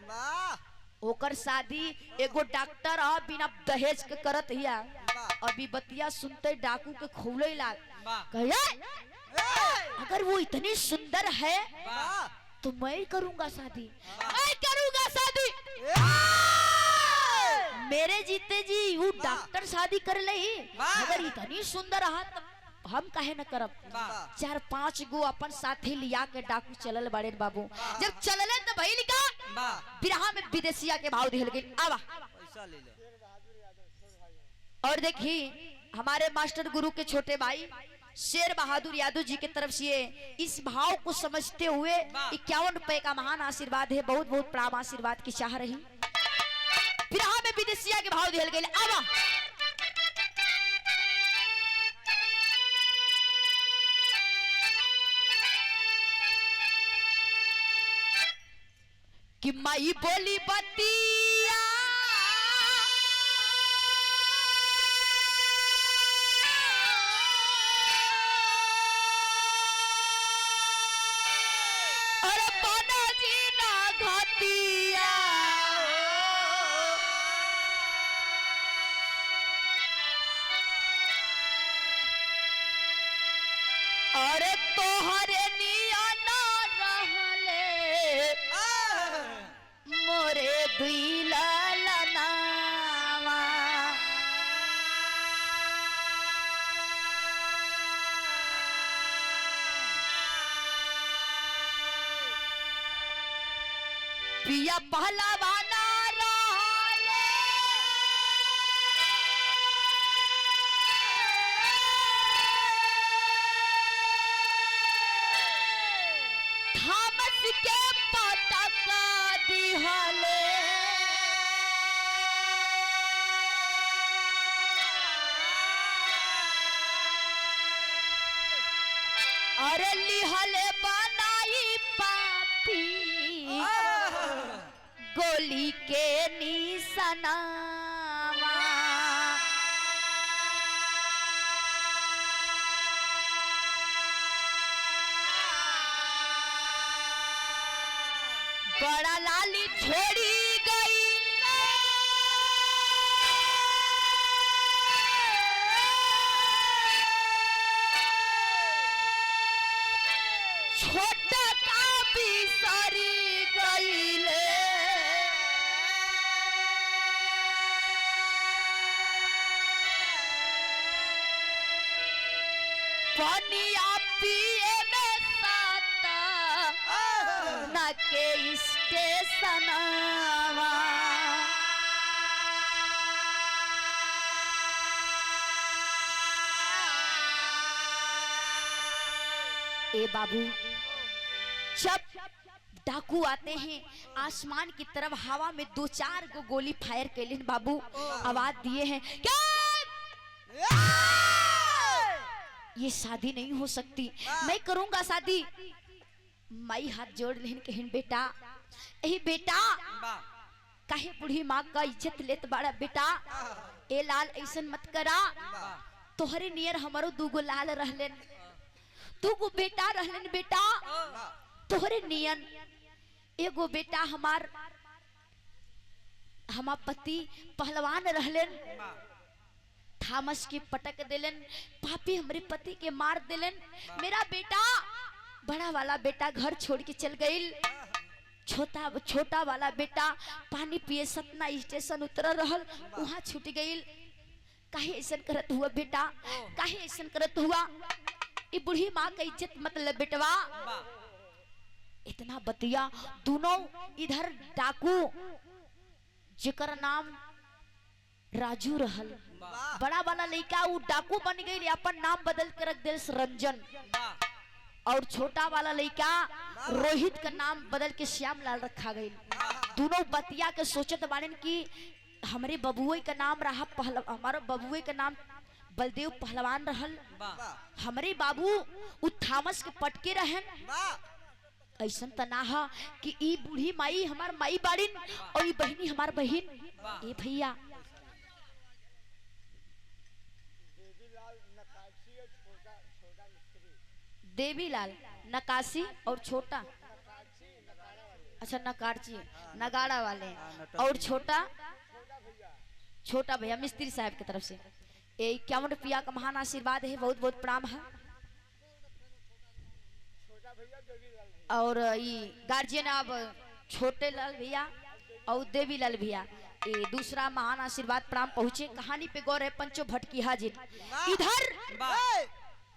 ओकर शादी एगो डॉक्टर आ बिना दहेज के करत हिया। अभी बतिया सुनते डाकू के खोले लाग, अगर वो इतनी सुंदर है तो मैं करूंगा शादी, मैं करूंगा शादी। मेरे जीते जी वो डॉक्टर शादी कर ले, अगर इतनी सुंदर है तो हम काहे न करब। 4-5 गो अपन साथी लिया के डाकू चलल बड़े बाबू। जब चलले तो भइल का बिरहा में विदेशिया के भाव दिहल गई। आवा पैसा ले ले। और देखी हमारे मास्टर गुरु के छोटे भाई शेर बहादुर यादव जी की तरफ से इस भाव को समझते हुए 51 रुपए का महान आशीर्वाद है। बहुत बहुत प्रणाम, आशीर्वाद की चाह रही। बिरहा में विदेशिया के भाव दिहल गई। आवा कि माई बोली बतिया और बना जी ना घातिया, और तोहरे निया ना रहले मोरे दुईला लनावा। पिया पहलवाना दिहले बनाई पापी गोली के निशानावा। बड़ा लाली छोड़ी गई छोटा का भी सारी गईले पानिया पिए में साता न के स्टेशनवा। ए बाबू जब डाकू आते हैं आसमान की तरफ हवा में 2-4 गो गोली फायर कैले बाबू आवाज दिए हैं क्या ये शादी नहीं हो सकती, मैं करूंगा शादी। माई हाथ जोड़ लेन कहन बेटा यही बेटा काहे बूढ़ी माँ का इज्जत लेत बड़ा बेटा ए लाल ऐसन मत करा। तोहरे नियर हमारो 2 गो लाल रहलेन 2 गो बेटा रहलन बेटा तोहरे नियन एगो बेटा हमार पति पहलवान रहलन थामस के पटक देलन पापी हमरे पति के मार देलन। मेरा बेटा बड़ा वाला बेटा घर छोड़ के चल गईल, छोटा वाला बेटा पानी पिए सतना स्टेशन उतर रहल वहां छूट गईल। काहे ऐसन करत हुआ बेटा काहे ऐसन करत हुआ? ये बूढ़ी माँ का इज्जत मतलब बेटवा इतना बतिया दोनों इधर डाकू जेकर नाम राजू रहल बड़ा वाला लड़का वो डाकू बन गई अपन नाम बदल के रख दिल रंजन और छोटा वाला लड़का रोहित का नाम बदल के श्यामलाल रखा गई। दोनों बतिया के सोचत बाड़न कि हमारे बबुए का नाम रहा हमारे बबुए का नाम बलदेव पहलवान रहल हमारे बाबू उ थामस के पटके रहन ऐसन तना हा कि ई बूढ़ी माई हमार माई बाड़िन और ई बहनी हमार बहन। ए भैया देवीलाल नकाशी और छोटा अच्छा नकारची नगाड़ा वाले और छोटा भैया मिस्त्री साहब की तरफ से 51 रुपया का महान आशीर्वाद है, बहुत बहुत प्रणाम है। और ये गार्जियन अब छोटे लाल भैया और देवी लाल भैया ये दूसरा महान आशीर्वाद प्रणाम पहुंचे। कहानी पे गौर है पंचो भटकी हाजिर। इधर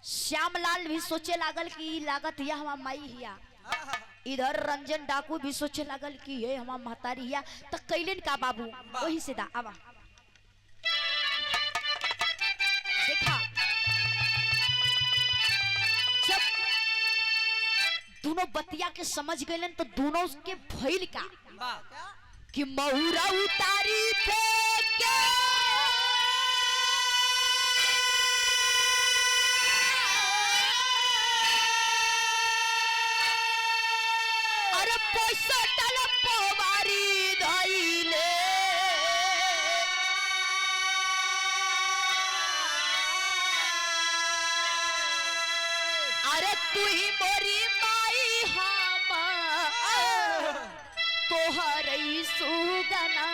श्यामलाल भी सोचे लागल कि लागत यह हमार माई हिया, इधर रंजन डाकू भी सोचे लागल कि ये हमार महतारी हिया। तो कैलन का बाबू वही से दा आवा देखा जब दोनों बतिया के समझ गए तो दोनों के भइल का कि महुरा उतारी फेंके अरे पैसा टल पोवारी धइले अरे तू ही मोरी माई हम तोहर सुगना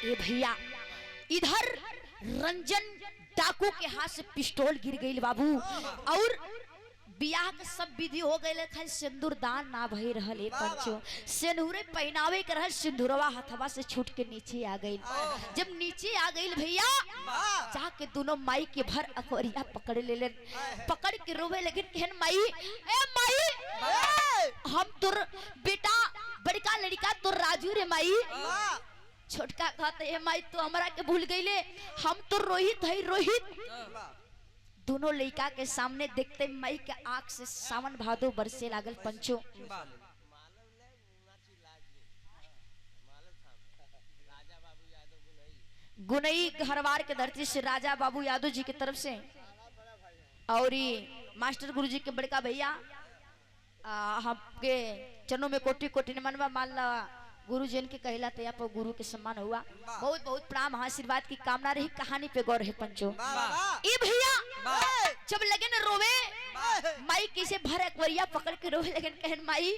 ए भैया इधर रंजन डाकू के हाथ से पिस्तौल गिर गई बाबू और बियाह का सब विधि हो गए खाली सिंदूर दान ना भई रहल ए पंचो सिंदूरे पहनावे के रहल सिंदूरवा हथवा से छूट के नीचे आ गई। जब नीचे आ गई भैया जाके दोनों माई के भर अखोरिया पकड़ ले पकड़ के रोवे लेकिन कहन माई ए माई हम तुर बेटा बड़का लड़का तो राजू रे माई छोटका कहते है माई तो हमरा के भूल गईले हम तो रोहित है रोहित। दोनों लड़का के सामने देखते माई के आंख से सावन भादो बरसे लागल पंचो। गुनई घरवार के धरती से राजा बाबू यादव जी की तरफ से और मास्टर गुरुजी के बड़का भैया हमके चरणों में कोटि कोटि नमन मान ला गुरु जी के कहला तैया पर गुरु के सम्मान हुआ। बहुत बहुत प्रणाम आशीर्वाद की कामना रही। कहानी पे गौर है पंचो। ये भैया जब लगे न रोवे माई किसे भर अकबरिया पकड़ के रोवे लेकिन कहन माई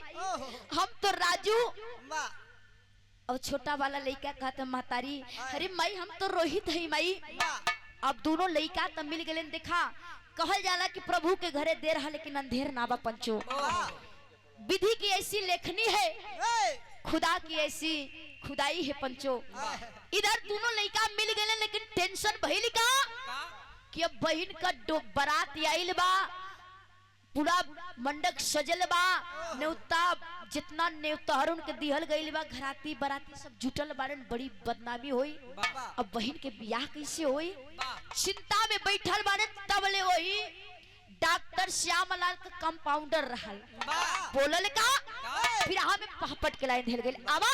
हम तो राजू और छोटा वाला लड़का कहता महतारी अरे माई हम तो रोहित है माई। अब दोनों लड़का तब मिल गए। देखा कहल जाला कि प्रभु के घरे देर है लेकिन अंधेर ना बा पंचो। विधि की ऐसी लेखनी है, खुदा की ऐसी खुदाई है पंचो। इधर दोनों लड़का मिल गए लेकिन टेंशन भइल का कि अब बहन का बारात आइल बा, पूरा मंडक सजल बा, न्योता जितना न्योतारुन के दिहल गइल बा, घराती बराती सब जुटल बारन, बड़ी बदनामी होई। अब बहन के बियाह कैसे होई, चिंता में बैठल बारन। तब ले वही डॉक्टर श्यामलाल का कंपाउंडर रहल बोलल का फिर हमें पहपट के लाइन धेल गइल। आवा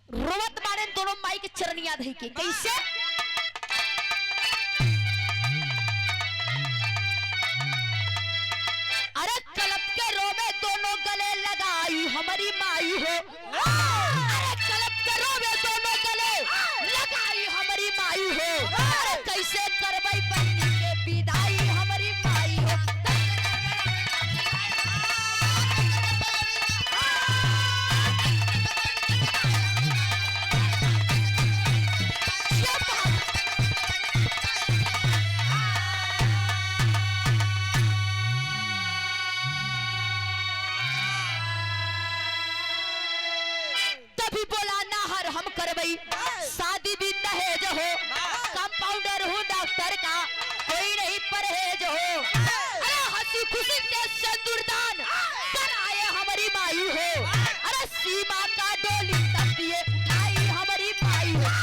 रोवत बारे दोनों माई के चरनिया धई के कैसे अरे कलप के रोवे दोनों गले लगाई हमारी माई हो। अरे कलप के रोवे दोनों गले लगाई हमारी माई हो। अरे कैसे करबई बहनी के विदाई हमारी माई हो। शादी भी दहेज हो, कंपाउंडर हूँ डॉक्टर का, कोई नहीं परहेज हो। अरे हंसी खुशी से सिंदूरदान कराए हमारी माई हो। अरे सीमा का डोली तब दिए उठाई हमारी माई हो।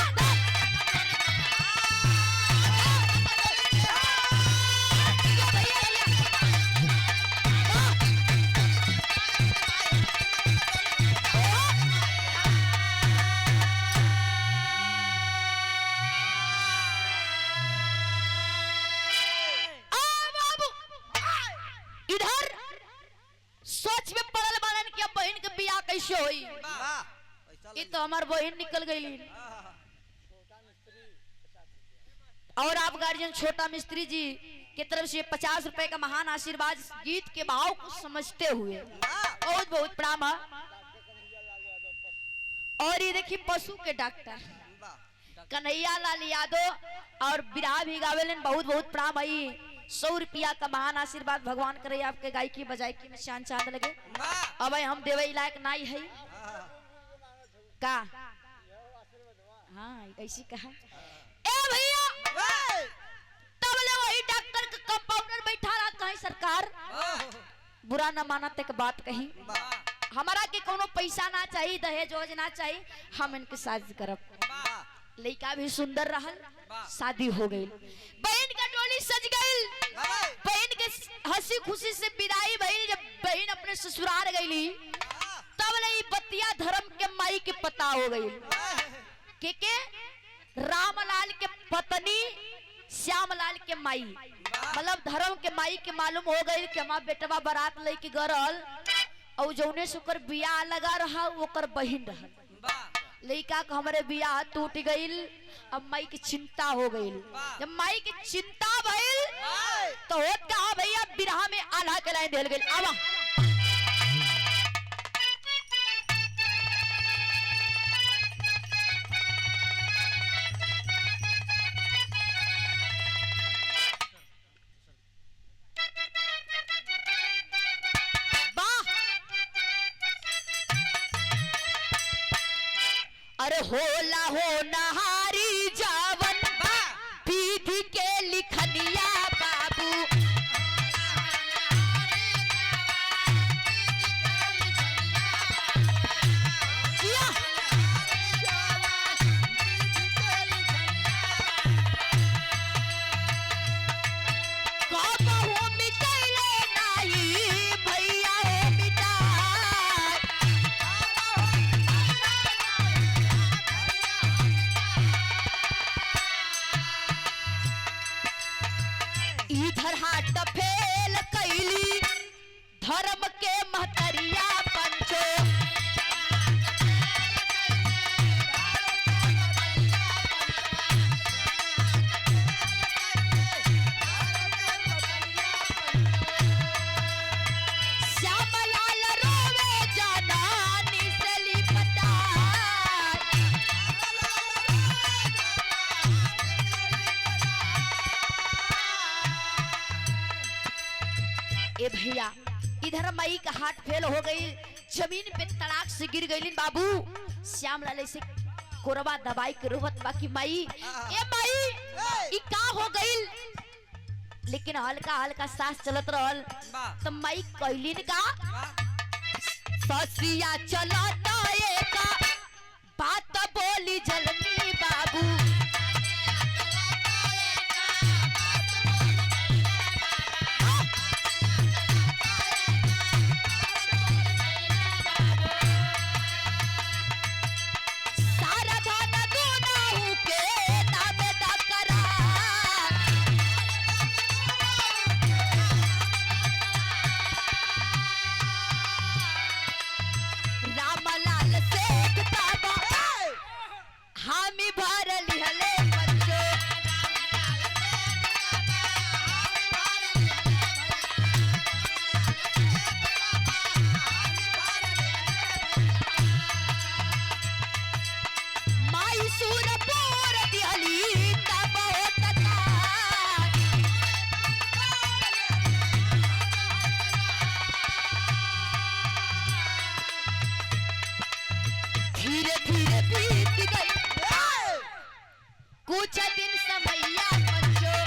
कैसे होई ये तो हमार बहन निकल गई। और आप गार्जियन छोटा मिस्त्री जी की तरफ से 50 रुपए का महान आशीर्वाद गीत के भाव को समझते हुए बहुत बहुत प्रणाम। और ये देखिए पशु के डॉक्टर कन्हैया लाल यादव और बिरहा भी गावेलन, बहुत बहुत प्रणाम। आई 100 रुपया का महान आशीर्वाद भगवान करे आपके गायकी बजायकी में शान चांद लगे। अब हम देवे लायक नहीं है का। हाँ ऐसी कहा ए भैया तब ले वही डॉक्टर का कंपाउंडर बैठा रहा कहीं सरकार बुरा न माना तक बात कही हमारा के कोनो पैसा ना चाहिए, दहेज वोज ना चाहिए, हम इनके शादी करब। लड़का भी सुंदर रहल, शादी हो गई, बहन का डोली सज गई, बहन के हंसी खुशी से विदाई भइल। जब बहन अपने ससुराल गई तब ले बतिया धर्म के माई के पता हो गई के रामलाल के पत्नी श्यामलाल के माई, मतलब धर्म के माई के मालूम हो गई कि हमारा बेटवा बारात लेके गरल और जौने से ओकर बियाह लगा रहा ओकर बहन रहल। लड़का का हमारे बियाह टूट गई। अब माई की चिंता हो गई। जब माई की चिंता भइल तो होत कहा भैया बिरहा में आल्हा के लाइन देल गई। आवा अरे होला हो नहारी जावन पीठी के लिखनिया बाबू। कब ए भैया इधर मई का हाथ फेल हो गई, जमीन पे तड़ाक से गिर गई बाबू। श्यामलाल ऐसे कोरबा दवाई के रोवत बाकी मई ए मई ई का हो गई, लेकिन हल्का हल्का सांस चलत रहल। तो मई कहलिन का ससिया चलत एका बात बोली जलनी बाबू। कुछ दिन समैया बच्चों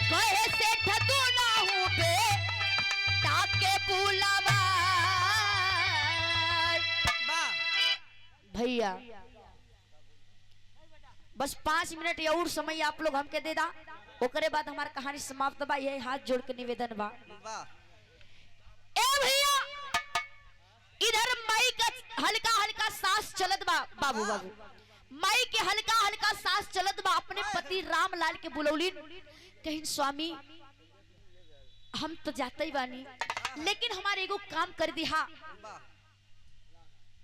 कहे से ठतू ना हूँ बे ताके बुलावा भैया। बस 5 मिनट और समय आप लोग हमके दे दा, ओकरे बाद हमार कहानी समाप्त बा। यही हाथ जोड़ के निवेदन बा ए भैया। इधर माई का हल्का हल्का सांस चलत बा बाबू बाबू, माई के हल्का हल्का सांस चलत बा। अपने पति रामलाल के बुलौलिन, कहीं स्वामी हम तो जाते ही बानी, लेकिन हमारे एगो काम कर दिहा,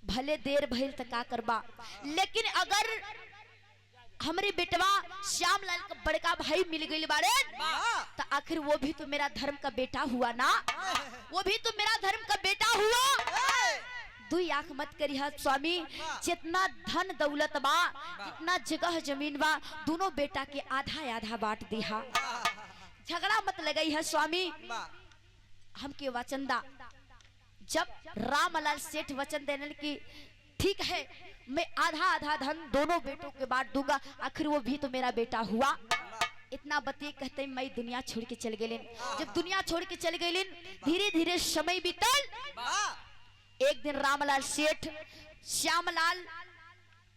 भले देर भइल त का करबा, लेकिन अगर हमरे बेटवा श्यामलाल का बड़का भाई मिल गई बारे तो आखिर वो भी तो मेरा धर्म का बेटा हुआ ना, वो भी तो मेरा धर्म का बेटा हुआ। दुई आंख मत करी स्वामी, जितना धन दौलत बा, जितना जगह जमीन बा, दोनों बेटा के आधा आधा बांट दिया। झगड़ा मत लगाई है स्वामी, हमके वचन दा। जब रामलाल सेठ वचन देने की ठीक है मैं आधा आधा धन दोनों बेटों के बांट दूंगा, आखिर वो भी तो मेरा बेटा हुआ। इतना बतिए कहते मैं दुनिया छोड़ के चल गए। जब दुनिया छोड़ के चल गए धीरे धीरे समय बीतल। एक दिन रामलाल सेठ श्यामलाल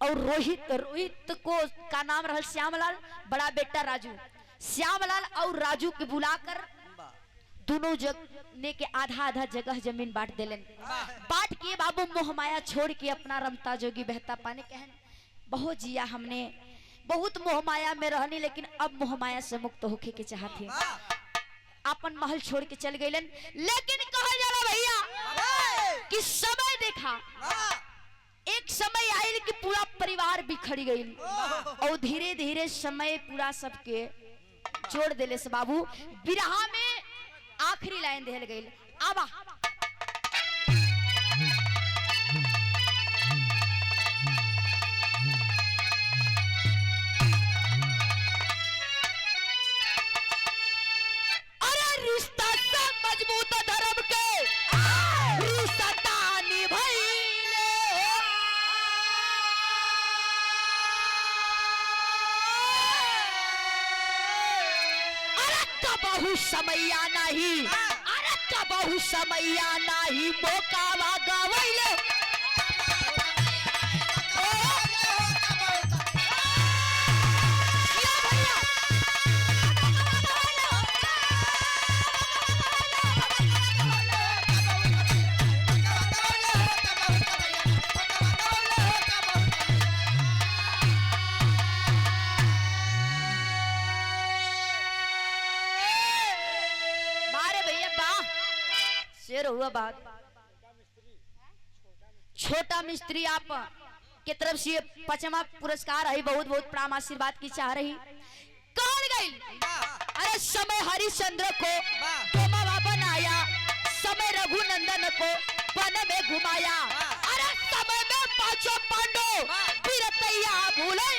और रोहित को का नाम रहल श्यामलाल, बड़ा बेटा राजू, श्यामलाल और राजू के बुलाकर दोनों ने के आधा आधा जगह जमीन बांट देलन। बांट के बाबू मोह माया छोड़ के अपना रमता जोगी बहता पानी कहन बहुत जिया हमने, बहुत मोह माया में रहनी, लेकिन अब मोह माया से मुक्त होके के चाहते अपन महल छोड़ के चल गए। लेकिन कहा जाला भैया कि समय देखा, एक समय आयल कि पूरा परिवार बिखर गई और धीरे धीरे समय पूरा सबके जोड़ देले से बाबू। बिरहा में आखिरी लाइन देल गई, आबा अरे रिश्ता से मजबूत धर्म के रिश्ता निभाइले, अरे कबहू समैया नहीं, अरे कबहू समैया नहीं मोकावा गवैले। हुआ बात छोटा मिस्त्री आप की तरफ से 5वां पुरस्कार है, बहुत बहुत प्राम आशीर्वाद की चाह रही। कौन गई अरे समय हरिश्चंद्र को बनाया, समय रघुनंदन को वन में घुमाया, अरे पांचों पांडव वीरतैया भूले।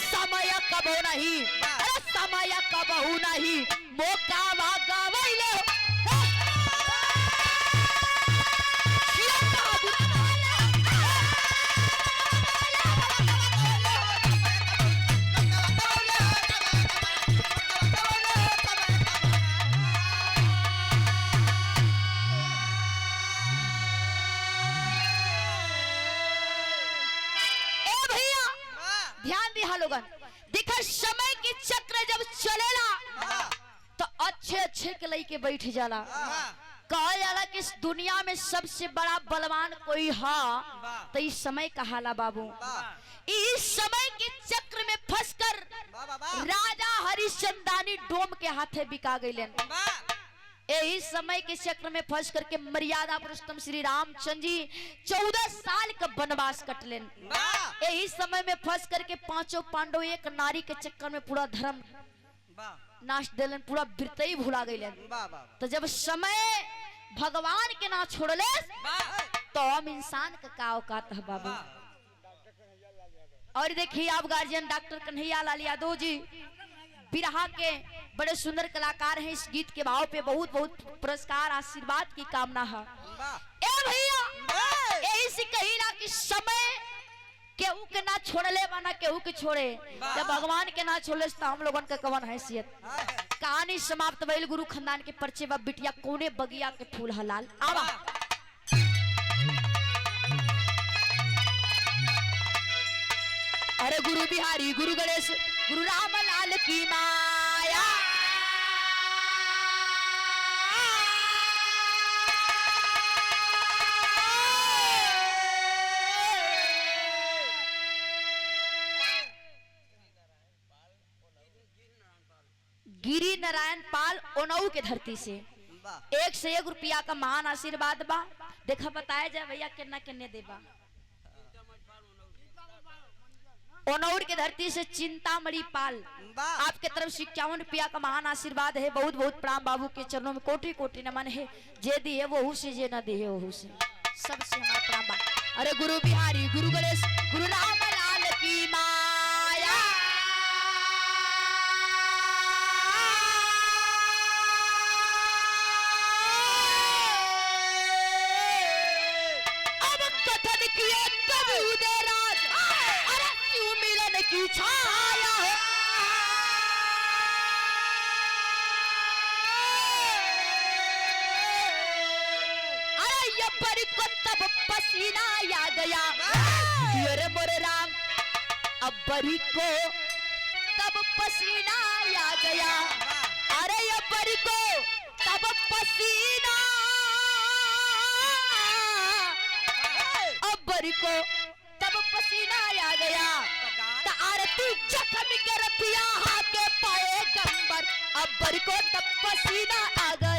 समय कबो नहीं, अरे समय कबहू नहीं, मौका गवैले। ध्यान दिया लोगन, देखा समय की चक्र जब चलेला तो अच्छे अच्छे के लइके बैठ जाला। कहा जाला कि इस दुनिया में सबसे बड़ा बलवान कोई हा तो इस समय कहाला बाबू। इस समय के चक्र में फंसकर राजा हरिश्चंद्रानी डोम के हाथे बिका गईलेन। यही समय के चक्र में फंस करके मर्यादा पुरुषोत्तम श्री रामचंद्र जी 14 साल का वनवास कटलेन। यही समय में फंस करके पांचों पांडव एक नारी के चक्कर में पूरा धर्म नाश देलन, पूरा वृत्ति भुला गईलेन। तो जब समय भगवान के ना छोड़ले तो हम इंसान का का औकात है बाबू। और देखिए आप गार्जियन डॉक्टर कन्हैया लाल यादव जी बिरहा के बड़े सुंदर कलाकार हैं। इस गीत के भाव पे बहुत बहुत पुरस्कार आशीर्वाद की कामना है। ए भैया यही से कहिला कि समय केहू के ना छोड़ले बना केहू के छोड़े, जब भगवान के ना छोड़ले तो हम लोगन के कवन हैसियत। कहानी समाप्त भइल। गुरु खानदान के परिचय बा बिटिया कोने बगिया के फूल हलाल। आवा अरे गुरु बिहारी गुरु गणेश गुरु रामलाल की माया। गिरी नारायण पाल ओनऊ के धरती से 1 से 1 रुपया का महान आशीर्वाद बा। देखा बताया जाए भैया कितना किन्ने देबा। ओनौर के धरती से चिंतामणि पाल आपके तरफ से 51 रुपया का महान आशीर्वाद है। बहुत बहुत प्रणाम बाबू के चरणों में कोटि कोटि नमन है। जे दी है वो से, जे न दी है वो से, सबसे हमारा प्रणाम बा। अरे गुरु बिहारी गुरु गणेश गुरु रामलाल की माया। अब कथन किए कभी उदय राज, अरे क्यों मिलन की छाया है। अरे ये बड़ी को तब पसीना आ गया। अरे मोरे राम अब बड़ी को तब पसीना आ गया। अरे ये बड़ी को तब पसीना अब बड़ी को तब पसीना आ गया। तो आरती जख्म के रतिया हाके पाए गंबर अब बड़ी को तब पसीना आ गया।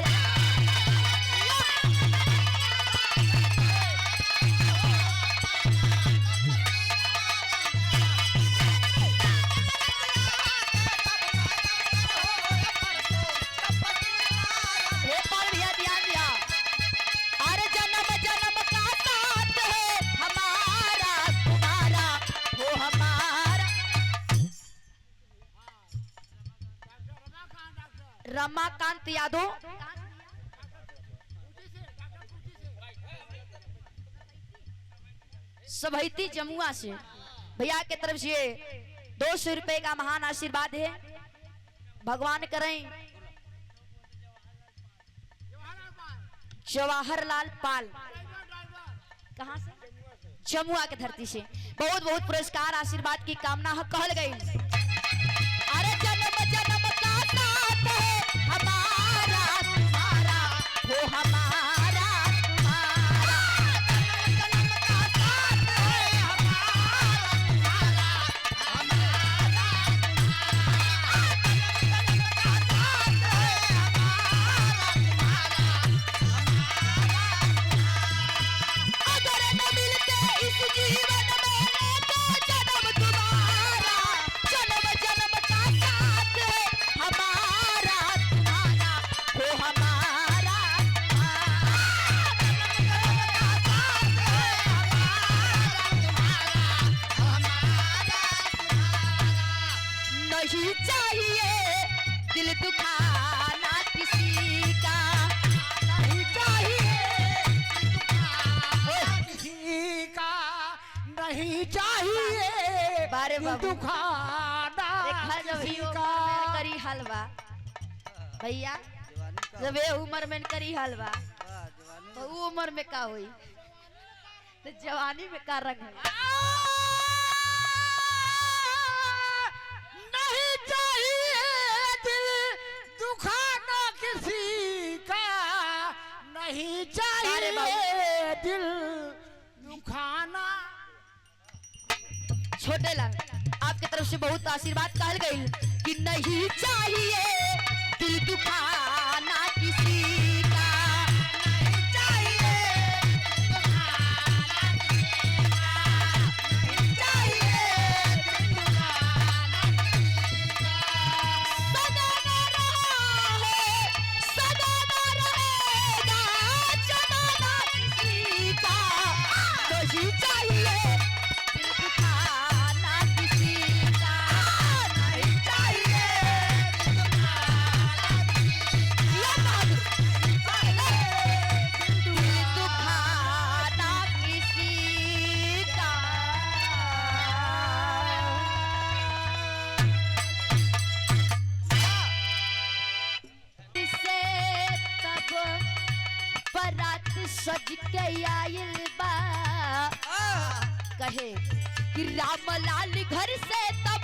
रमाकांत यादव सभैती जमुआ से भैया के तरफ से 200 रुपए का महान आशीर्वाद है। भगवान करें जवाहरलाल पाल कहां से, जमुआ के धरती से बहुत बहुत पुरस्कार आशीर्वाद की कामना है। कहल गई अरे जन्म जन्म का साथ है हमारा तुम्हारा हो हमारा तुम्हारा। जन्म का साथ है हमारा तुम्हारा हमारा तुम्हारा। जन्म का साथ है हमारा तुम्हारा हमारा। अगर न मिलते इस जीवन में तो जन्म तुम्हारा जन्म जन्म का साथ दिल दुखाना किसी का नहीं चाहिए, किसी का नहीं चाहिए बारे बाबू दुखाना देखा जब किसी ही उम्र का। में करी हलवा भैया, जब ये उम्र में करी हलवा तो वो उम्र में का हुई, तो जवानी में का रंग है। नहीं चाहिए दिल दुखाना किसी का, नहीं अरे चाहिए दिल दुखाना। छोटे लाल आपके तरफ से बहुत आशीर्वाद कहल गई कि नहीं चाहिए दिल दुखाना किसी का, नहीं चाहिए दुखाना किसी का, नहीं चाहिए दुखाना किसी का। सदा न रहा है, सदा न रहेगा जमाना किसी का, नहीं चाहिए दिल दुखाना किसी का, नहीं चाहिए दिल दुखाना किसी का, दिल दुखाना किसी का। से तब बारात सज के आइल बा, कहे कि रामलाल घर से तब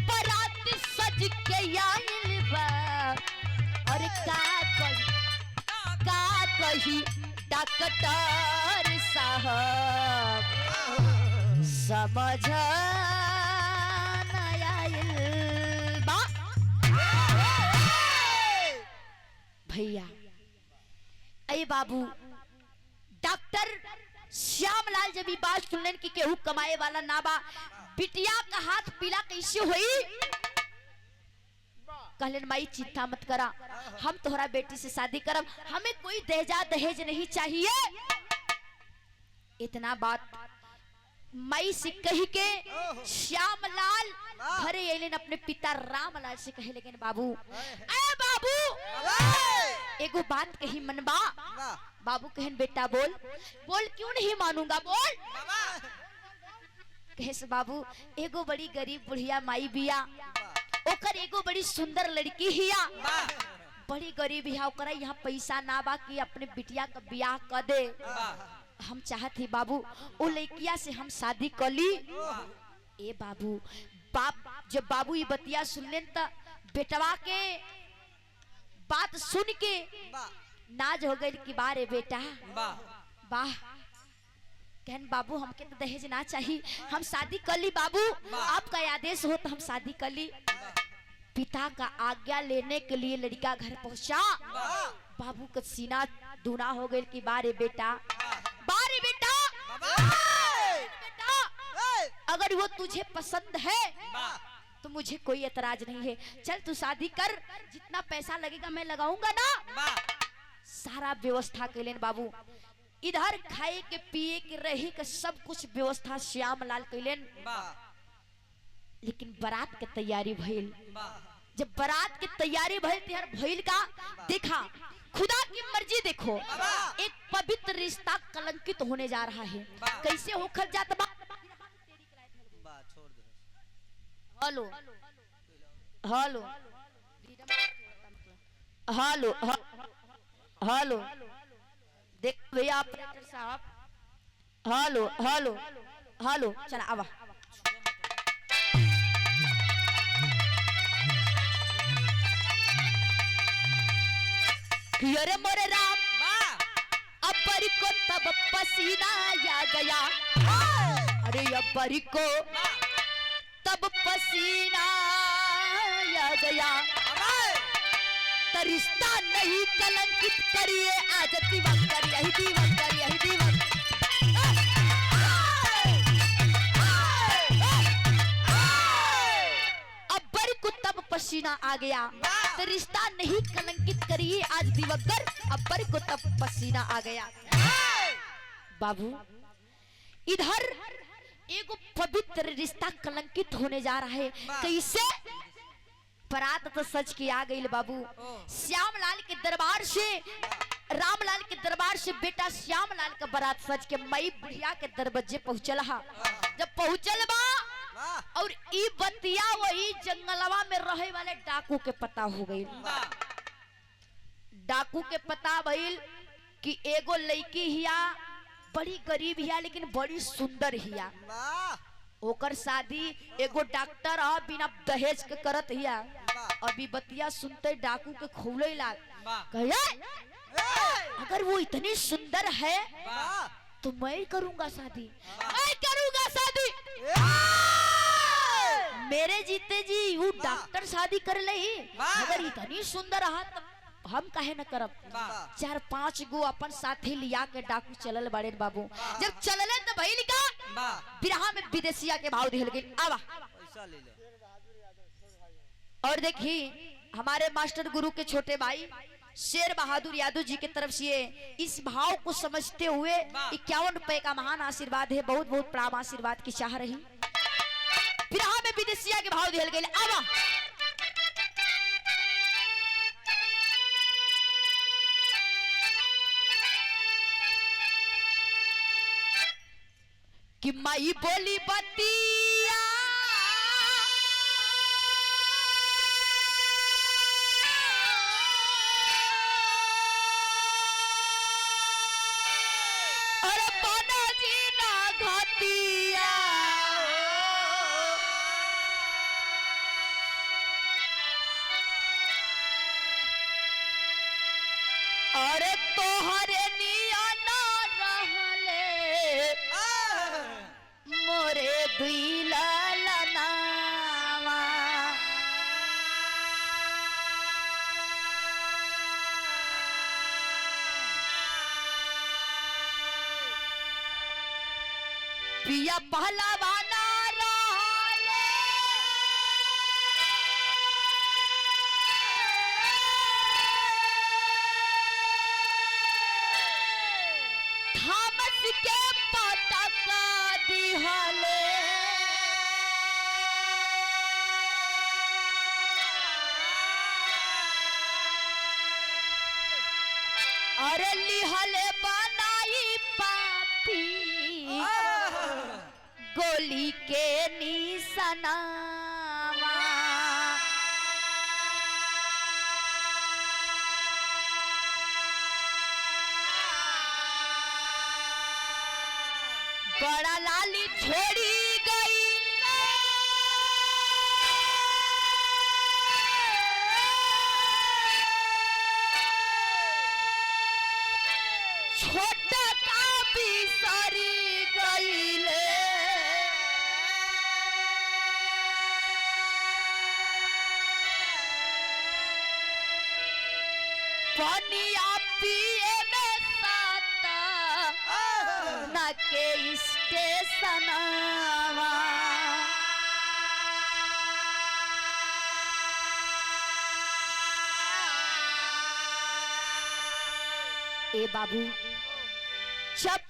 बारात सज के आइल बा, और का कही डॉक्टर साहब समझ न आइल बा। भैया अरे बाबू, डॉक्टर श्यामलाल जब ये बात सुनलन कि केहू कमाए वाला ना बा, बिटिया का हाथ पीला कैसे हुई, कहलन माई चिंता मत करा, हम तोहरा बेटी से शादी करब, हमें कोई दहेज नहीं चाहिए। इतना बात माई से कही के श्यामलाल घरे अइलन अपने पिता रामलाल से कहे, लेकिन बाबू ए बाबू एगो बात कही मनबा। बाबू कहन बेटा बोल, बोल क्यों नहीं मानूंगा बोल। कहे से बाबू एगो बड़ी गरीब बुढ़िया माई बिया, ओकर एगो बड़ी सुंदर लड़की हिया, बड़ी गरीब हिया, ओकरा यहाँ पैसा ना बा कि अपने बिटिया का ब्याह कर दे। हम चाहत ही बाबू ओ लड़किया से हम शादी कर ली। ए बाबू बाप जब बाबू ये बतिया सुनलेन त बेटवा के बात सुन के नाज हो गई कि बारे बेटा वाह, कहन बाबू हमके तो दहेज ना चाहिए, हम शादी कर ली बाबू, आपका आदेश हो तो हम शादी कर ली। पिता का आज्ञा लेने के लिए लड़का घर पहुंचा, बाबू का सीना दूना हो गई कि बारे बेटा, बारे बेटा, बेटा अगर वो तुझे पसंद है तो मुझे कोई एतराज नहीं है, चल तू शादी कर, जितना पैसा लगेगा मैं लगाऊंगा ना। सारा व्यवस्था कैलेन बाबू, इधर खाए के पिए के रहे के सब कुछ व्यवस्था श्यामलाल कैलेन। लेकिन बारात के तैयारी भइल, जब बारात के तैयारी भइल तिहर भइल का देखा, खुदा की मर्जी देखो, एक पवित्र रिश्ता कलंकित होने जा रहा है। कैसे होकर जाता बा? हेलो हेलो हेलो हेलो देख भैया ऑपरेटर साहब, हेलो हेलो हेलो चला आवा। अरे मोरे राम अब्बरी को तब पसीना आ गया, अरे अब्बरी को तब पसीना आ गया, तो रिश्ता नहीं कलंकित करिए आज दिवकर, यही दिवकर, यही दिवकर। अब्बर को तब पसीना आ गया, तो रिश्ता नहीं कलंकित करिए आज दिवकर, अब्बर को तब पसीना आ गया। बाबू इधर एगो पवित्र रिश्ता कलंकित होने जा रहा है। कैसे? बारात तो सच की आ गई बाबू। श्यामलाल के दरबार से, रामलाल के दरबार से बेटा श्यामलाल का बारात सच के मई बुढ़िया के दरवाजे पहुंचल हा। जब पहुंचल बा और ई बतिया वही जंगलवा में रहे वाले डाकू के पता हो गई। डाकू के पता भइल कि एगो लड़की हिया, बड़ी गरीब हिया लेकिन बड़ी सुंदर हिया, ओकर शादी एगो डॉक्टर आ बिना दहेज के करत हिया। अभी बतिया सुनते डाकू के खोले लाग, अगर वो इतनी सुंदर है तो मैं करूंगा शादी, मैं करूंगा शादी। मेरे जीते जी वो डॉक्टर शादी कर ले, अगर इतनी सुंदर है तो हम काहे न करब। 4-5 गो अपन साथी लिया के डाकू चलल बड़े बाबू। जब चलले तो भइल का बिरहा में विदेशिया के भाव दिहल गई। आवा पैसा ले ले। और देखी हमारे मास्टर गुरु के छोटे भाई शेर बहादुर यादव जी की तरफ से इस भाव को समझते हुए 51 रुपए का महान आशीर्वाद है। बहुत बहुत प्रणाम, आशीर्वाद की चाह रही। बिरहा में विदेशिया के भाव दिहल गई। आवा कि माई बोली बतिया और बना जी ना घातिया, और तोहरे निया ना रहले मोरे दुईला लनावा। पिया पहलवाना रहले थामस के पटका दिहले, अरे लिहले बनाई पापी गोली के निशानावा। बड़ा लाली छोड़ी गई छोटा का भी सारी गईले, पानिया पिए में साता न के स्टेशनवा। ए बाबू, जब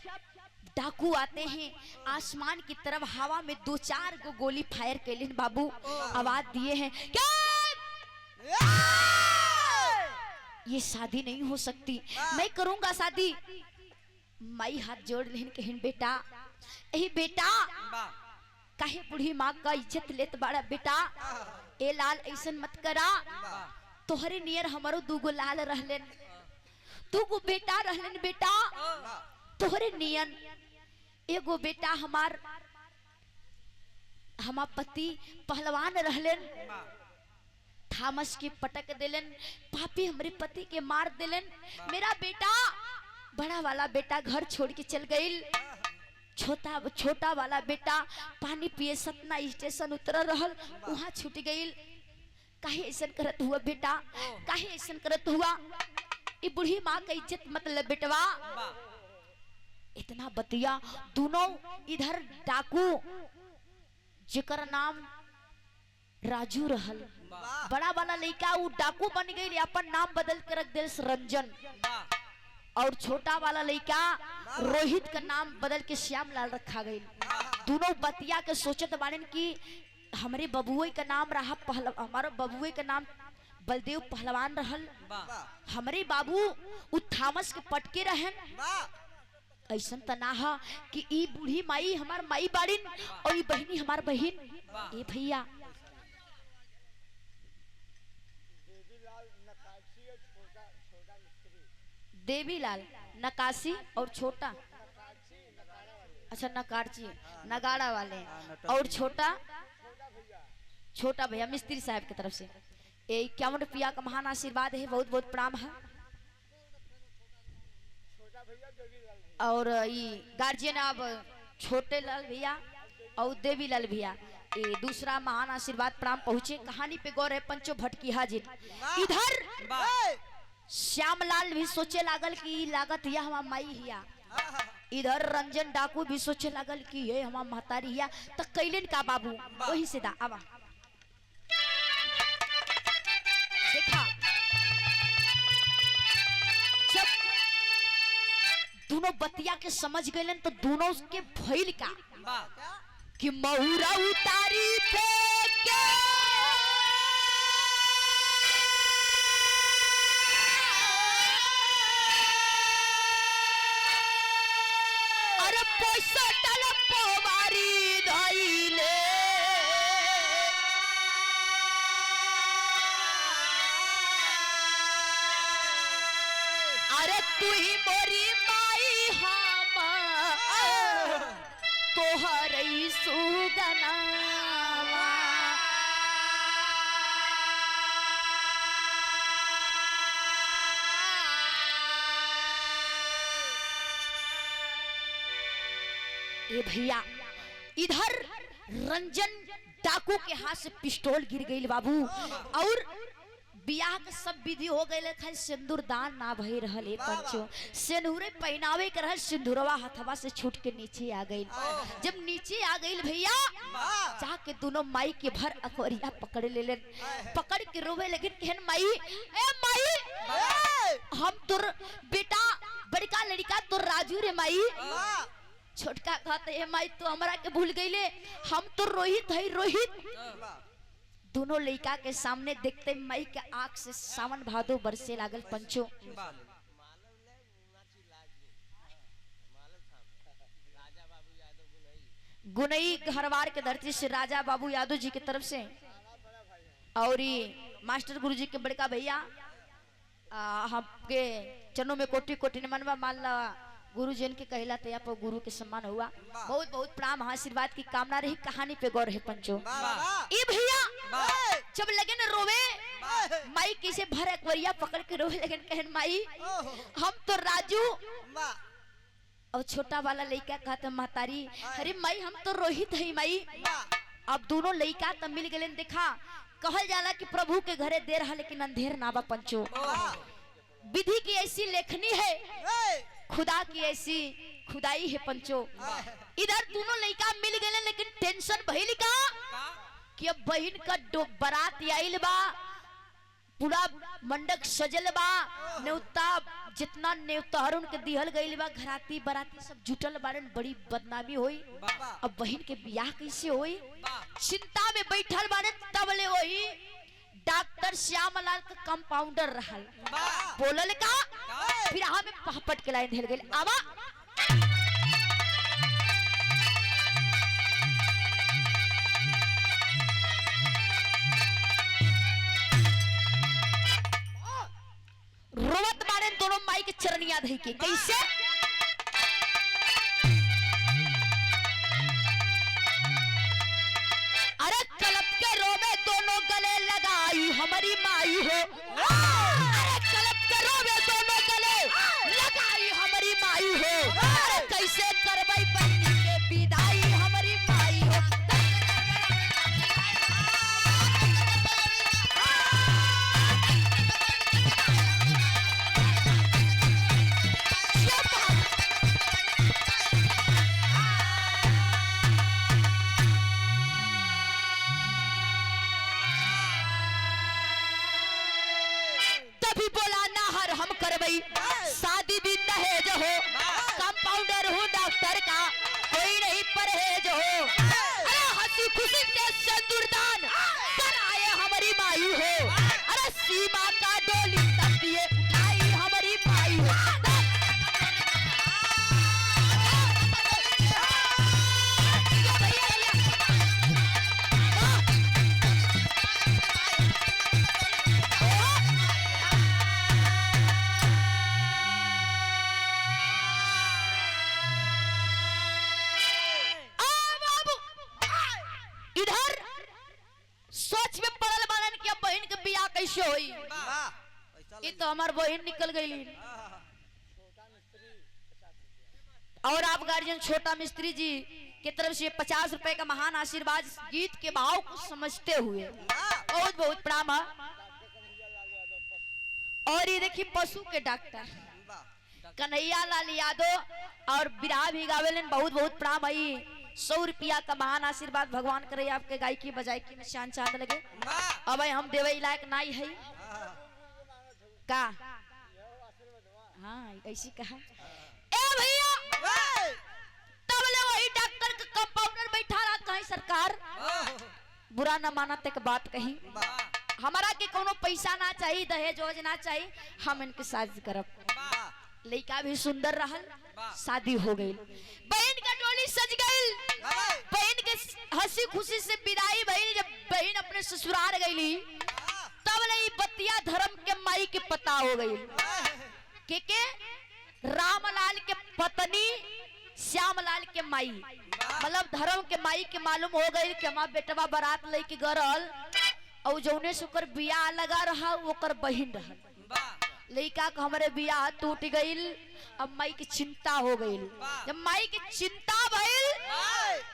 डाकू आते हैं आसमान की तरफ, हवा में 2-4 गो गोली फायर कैले बाबू, आवाज दिए हैं क्या ये शादी नहीं हो सकती, मैं करूंगा शादी। माई हाथ जोड़ लेन कहन बेटा, यही बेटा काहे बूढ़ी माँ का इज्जत लेत बड़ा बेटा, ए लाल ऐसन मत करा। तोहरे नियर हमारो 2 गो लाल रहलेन, 2 गो बेटा रहलेन बेटा तोहरे नियन। एगो बेटा हमार पति पहलवान रहलेन, थामस के पटक देलन, पापी हमारे पति के मार देलन। मेरा बेटा बड़ा वाला बेटा घर छोड़ के चल गई, छोटा वाला बेटा पानी पिए सतना स्टेशन उतर रहल, वहां छूट गई। काहे ऐसन करत हुआ बेटा, काहे ऐसन करत हुआ? ये बूढ़ी माँ का इज्जत मतलब बेटवा। इतना बतिया दोनों इधर डाकू जेकर नाम राजू रहल, बड़ा वाला लड़का वो डाकू बन गई, अपन नाम बदल के रख दिल रंजन, और छोटा वाला लड़का रोहित का नाम बदल के श्यामलाल रखा गई। दोनों बतिया के सोचत बाड़न की हमारे बबुए का नाम रहा हमारा बबुए का नाम बलदेव पहलवान रहल। हमारे बाबू उ थामस के पटके रहन। ऐसन तना हा कि ई बूढ़ी माई हमार माई बाड़ीन और ई बहनी हमार बहन। ए भैया देवीलाल नकाशी और छोटा, अच्छा नकारची नगाड़ा वाले और छोटा भैया मिस्त्री साहब की तरफ से 51 रुपया का महान आशीर्वाद है, बहुत बहुत प्रणाम है। और ये गार्जियन अब छोटे लाल भैया और देवी लाल भैया ये दूसरा महान आशीर्वाद प्रणाम पहुंचे। कहानी पे गौर है पंचो भटकी हाजिर। इधर श्यामलाल भी सोचे लागल कि लागत यह हमार माई हिया। इधर रंजन डाकू भी सोचे लागल कि ये हमार महतारी हिया। तो कैलन का बाबू वही से दा आवा देखा जब दोनों बतिया के समझ गए तो दोनों उसके भइल का कि महुरा उतारी फेंके अरे पैसा टल पोवारी धइले अरे तू ही मोरी माई हम तोहर सुगना ए भैया इधर रंजन डाकू के हाथ से पिस्तौल गिर गई बाबू और बियाह का सब विधि हो गए खाली सिंदूर दान ना भई रहल। ए पंचो सिंदूरे पहनावे के रहल सिंदूरवा हथवा से छूट के नीचे आ गई। जब नीचे आ गई भैया जाके दोनों माई के भर अकवरिया पकड़ ले पकड़ के रोवे लेकिन कहन माई ए माई हम तुर बेटा बड़का लड़का तो राजू रे माई छोटका कहते है माई तो हमरा के भूल गईले हम तो रोहित है रोहित। दोनों लड़का के सामने देखते माई के आंख से सावन भादो बरसे लागल पंचो। गुनई घरवार के धरती से राजा बाबू यादव जी की तरफ से और मास्टर गुरुजी के बड़का भैया हमके चरणों में कोटि कोटि मनवा मान ला गुरु जन के कहला तया पर गुरु के सम्मान हुआ। बहुत बहुत प्रणाम आशीर्वाद की कामना रही। कहानी पे गौर है पंचो। ए भैया जब लगे न रोवे माई किसे भर अकवरिया पकड़ के रोवे लेकिन कहन माई हम तो राजू और छोटा वाला लड़का कहता महतारी अरे माई हम तो रोहित है माई। अब दोनों लड़का तब मिल गए देखा कहल जाला कि प्रभु के घरे देर है लेकिन अंधेर ना बा पंचो। विधि की ऐसी लेखनी है खुदा की ऐसी खुदाई है पंचो। इधर दोनों लड़का मिल गए लेकिन टेंशन भइल का कि अब बहन का बारात आइल बा पूरा मंडक सजल बा न्योता जितना न्योतारुन के दिहल गइल बा घराती बाराती सब जुटल बारन बड़ी बदनामी होई। अब बहन के बियाह कैसे होई चिंता में बैठल बारन तबले वही डॉक्टर श्यामलाल का कंपाउंडर रहल बोलल का फिर हमें पहपट के लाइन धेर गइल आवा रोवत मारे दोनों माई के चरनिया धई के कैसे अरे कलप के रोवे दोनों गले लगाई हमारी माई हो। अरे कलप के रोवे दोनों गले लगाई हमारी माई हो। अरे कैसे करबई बहनी के विदाई हमारी माई हो। सिंदूरदान कराए हमारी माई हो। अरे सीमा का डोली तस्तिए उठाई हमारी माई हो। इधर सोच में पड़ल बारन कि अब बहन के बियाह कैसे होई। ये तो हमार बहन निकल गई। और आप गार्जियन छोटा मिस्त्री जी की तरफ से 50 रुपए का महान आशीर्वाद गीत के भाव को समझते हुए बहुत बहुत प्रणाम। और ये देखिए पशु के डॉक्टर कन्हैया लाल यादव और बिरहा भी गावेलन, बहुत बहुत प्रणाम। आई 100 रुपया का महान आशीर्वाद भगवान करे आपके गायकी बजायकी में शान चांद लगे। अब हम देवे लायक नहीं है का। हाँ ऐसी कहा ए भैया। तब ले वही डॉक्टर का कंपाउंडर बैठा रहा कहीं सरकार बुरा न माना तक बात कही। हमारा के कोनो पैसा ना चाहिए, दहेज वोज ना चाहिए, हम इनके शादी करब। लड़का भी सुंदर रहल, शादी हो गई, बहन का डोली सज गई, बहन के हंसी खुशी से विदाई भई। जब बहन अपने ससुराल गई तब ले बतिया धर्म के माई के पता हो गई के रामलाल के पत्नी श्यामलाल के माई, मतलब धर्म के माई के मालूम हो गई कि हमारा बेटवा बारात लेके गरल और जौने से ओकर बियाह लगा रहा ओकर बहन रहल। लड़का का हमारे बियाह टूट गई। अब माई की चिंता हो गई। जब माई की चिंता भइल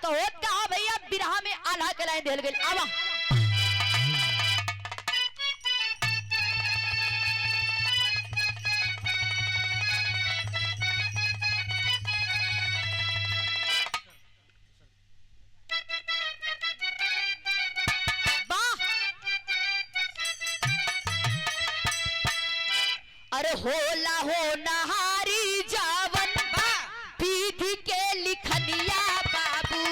तो होत कहा भैया बिरहा में आल्हा के लाइन देल गई। आवा अरे होला हो नहारी जावन पीठी के लिखनिया बाबू।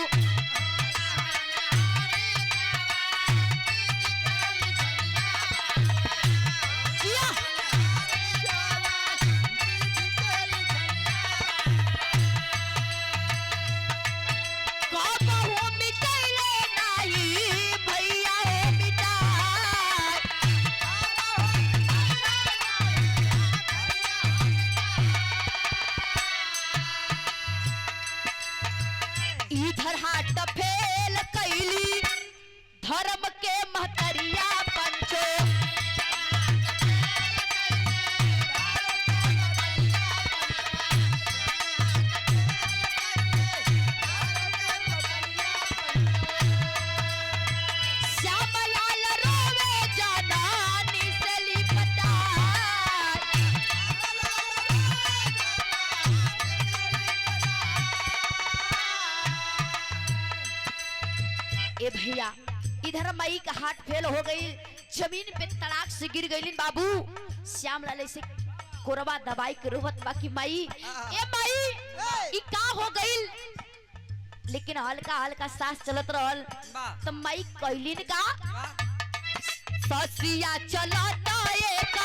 इधर हाट फेल कैली धर्म के महतरिया पंचो। श्यामलाल रोवे जानानी से लिपटा। ए भैया इधर माई का हाथ फेल हो गई, जमीन पे तड़ाक से गिर गई। बाबू श्यामलाल से कोरबा दवाई के रोवत बाकी माई ए माई ई का हो गई। लेकिन हल्का हल्का सांस चलत रहल तो माई कहलिन का ससिया चलत एक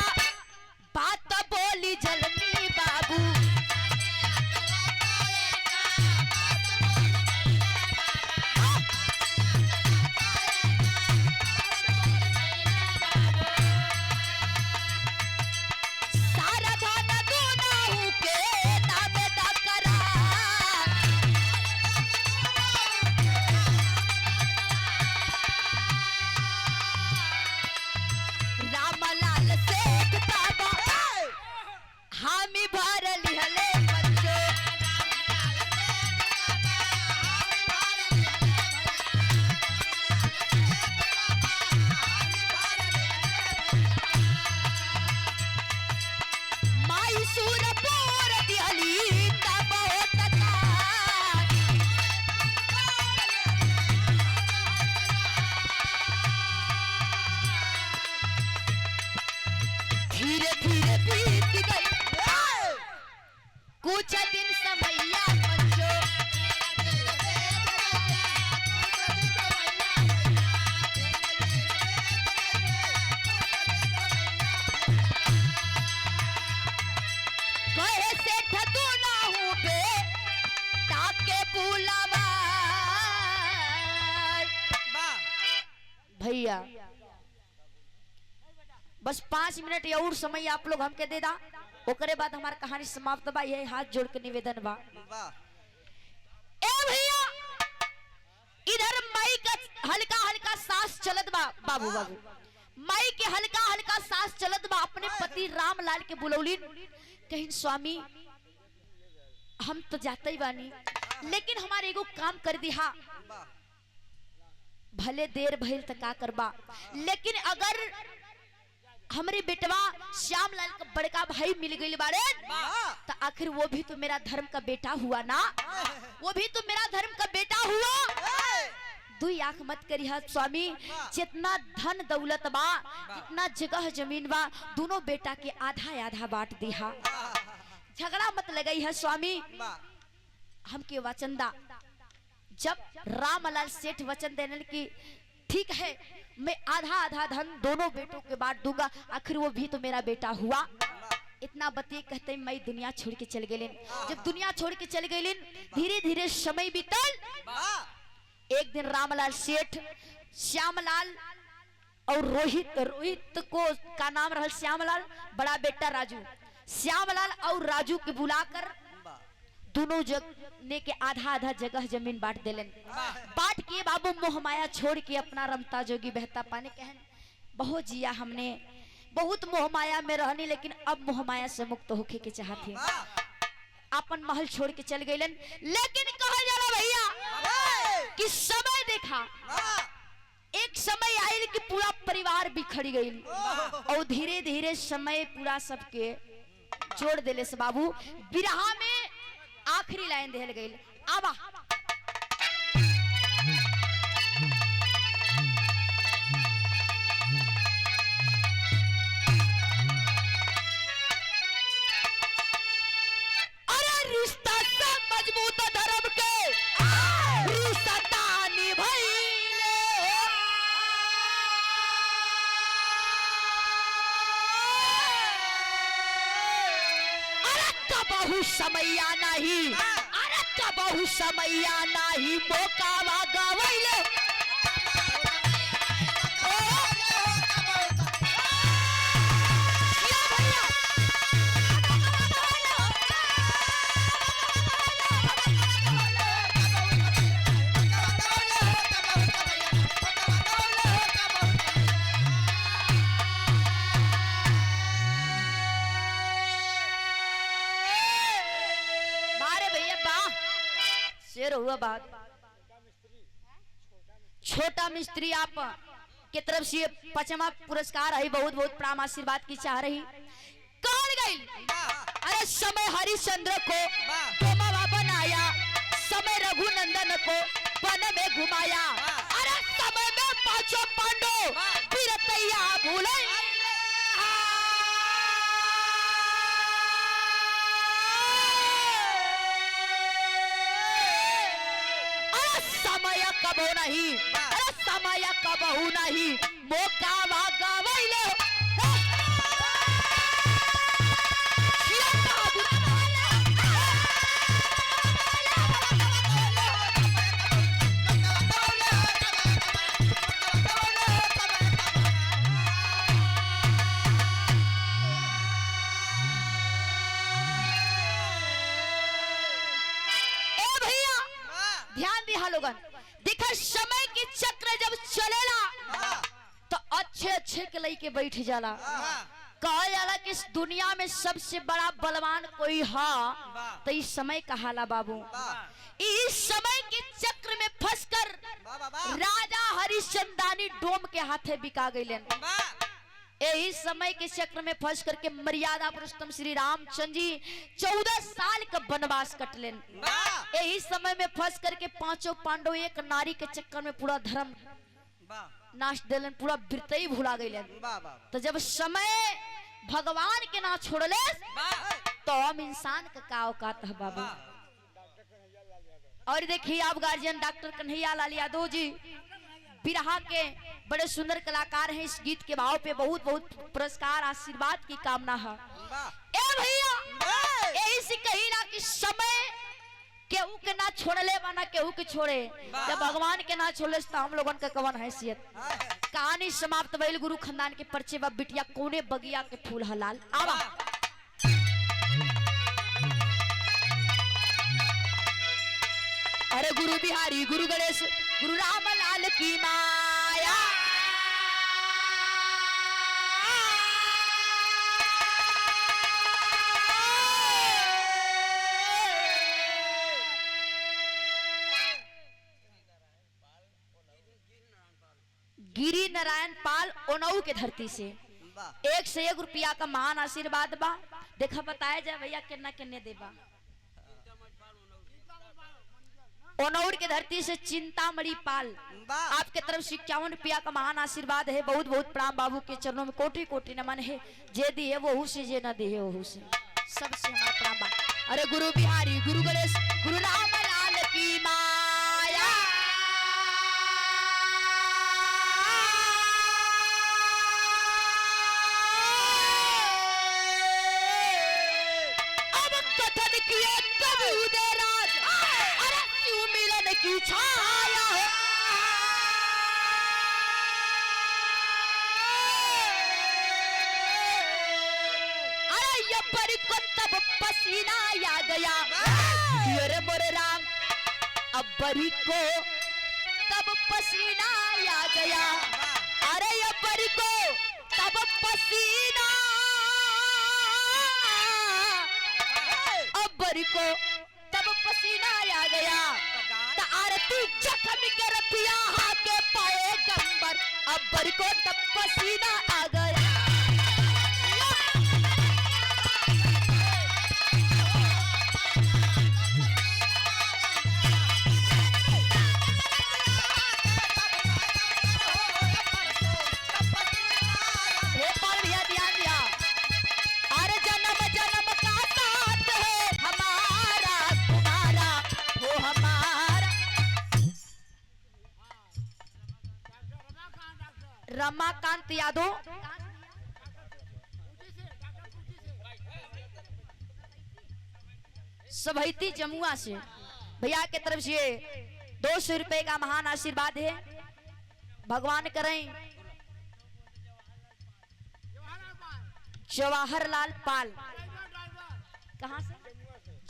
बात बोली जलनी बाबू। हामी भरली हले बच्चो। माई सूरपुर दिहली तब होता धीरे धीरे बीत गई कुछ दिन समैया बच्चो। भैया बस 5 मिनट या और समय आप लोग हमके दे दा, ओकरे बाद हमार कहानी समाप्त बा। यही हाथ जोड़ के निवेदन बा। ए भैया इधर माई का हल्का हल्का सांस चलत बा। बाबू बाबू माई के हल्का हल्का सांस चलत बा। अपने पति रामलाल के बुलौलिन, कहीं स्वामी हम तो जाते ही बानी, लेकिन हमारे एगो काम कर दिहा, भले देर भइल त का करबा, लेकिन अगर हमरे बेटवा श्यामलाल का बड़का भाई मिल गई बारे तो आखिर वो भी तो मेरा धर्म का बेटा हुआ ना, वो भी तो मेरा धर्म का बेटा हुआ। दुई आंख मत करिहा स्वामी, जितना धन दौलत बा, जितना जगह जमीन बा, दोनों बेटा के आधा आधा बांट दिहा। झगड़ा मत लगाई है स्वामी, हमके वचन दा। जब रामलाल सेठ वचन देने की ठीक है मैं आधा आधा धन दोनों बेटों के बांट दूंगा, आखिर वो भी तो मेरा बेटा हुआ। इतना बतिए कहते मैं दुनिया छोड़ के चल गए। जब दुनिया छोड़ के चल गए धीरे धीरे समय बीतल। एक दिन रामलाल सेठ श्यामलाल और रोहित को का नाम रहा श्यामलाल, बड़ा बेटा राजू, श्यामलाल और राजू के बुलाकर दोनों ने के आधा आधा जगह जमीन बांट देलन। बांट के बाबू मोहमाया छोड़ के अपना रमता जोगी बहता पानी कहन बहुत जिया हमने, बहुत मोहमाया में रहनी, लेकिन अब मोहमाया से मुक्त होके के चाहते अपन महल छोड़ के चल गए। लेकिन कहा जाला भैया कि समय देखा, एक समय आयल कि पूरा परिवार बिखर गई और धीरे धीरे समय पूरा सबके जोड़ देले से बाबू। बिरहा में आखिरी लाइन देल गई, आबा अरे रिश्ता से मजबूत धर्म के रिश्ता निभैले, अरे कबहू समैया नहीं, अरे कबहू समैया नहीं मोकावा गवैले। हुआ बात छोटा मिस्त्री आप की तरफ से 5वां पुरस्कार है, बहुत बहुत प्राम आशीर्वाद की चाह रही। कौन गई अरे समय हरिश्चंद्र को तोमावा बनाया, समय रघुनंदन को वन में घुमाया, अरे समय में 5 पांडव वीरतैया भूले। समय कबो नहीं, अरे समय कबहू नहीं मोकावा गवैले। ध्यान दिया लोगन, देखा समय की चक्र जब चलेला तो अच्छे अच्छे के लेके बैठ जाला। कहा जाला कि इस दुनिया में सबसे बड़ा बलवान कोई है तो इस समय कहाला बाबू। इस समय के चक्र में फंसकर राजा हरिश्चंद्रानी डोम के हाथे बिका गईलन। यही समय के चक्र में फंस करके मर्यादा पुरुषोत्तम श्री रामचंद्र जी 14 साल का वनवास कटलेन। यही समय में फंस करके 5 पांडव एक नारी के चक्कर में पूरा धर्म नाश देलन, पूरा वृत्ति भुला गईलन। तो जब समय भगवान के ना छोड़ले तो हम इंसान का का औकात है बाबू। और देखिए आप गार्जियन डॉक्टर कन्हैया लाल यादव जी बिरहा के बड़े सुंदर कलाकार हैं। इस गीत के भाव पे बहुत बहुत पुरस्कार आशीर्वाद की कामना है। ए भैया यही से कही ना कि समय केहू के ना छोड़ले बना केहू के छोड़े, जब भगवान के ना छोड़ले तो हम लोगन के कवन हैसियत। कहानी समाप्त भइल। गुरु खानदान के परिचय बा बिटिया कोने बगिया के फूल हलाल। आवा अरे गुरु बिहारी गुरु गणेश गुरु रामलाल की माया। गिरी नारायण पाल ओनऊ के धरती से 1 से 1 रुपया का महान आशीर्वाद बा। देखा बताया जाए भैया कितना किन्ने देबा। ओनौर के धरती से चिंतामणि पाल आपके तरफ से 51 रुपया का महान आशीर्वाद है। बहुत बहुत प्रणाम। बाबू के चरणों में कोटि कोटि नमन है। जे दी है वो से, जे न दी है वो से, सबसे हमारा प्रणाम बा। अरे गुरु बिहारी गुरु गणेश गुरु रामलाल की माया। की छाया है अरे ये बड़ी को तब पसीना आ गया। अरे मोरे राम अब बड़ी को तब पसीना आ गया। अरे ये बड़ी को तब पसीना अब बड़ी को तब पसीना आ गया। आरती जखम के रतिया हाके पाए गंबर अब्बर को तब पसीना आ गया। भैया ध्यान दिया। अरे जन्म जन्म का साथ है हमारा तुम्हारा हो हमारा। रमाकांत यादव सभैती जमुआ से भैया के तरफ से 200 रुपए का महान आशीर्वाद है। भगवान करें जवाहरलाल पाल कहां से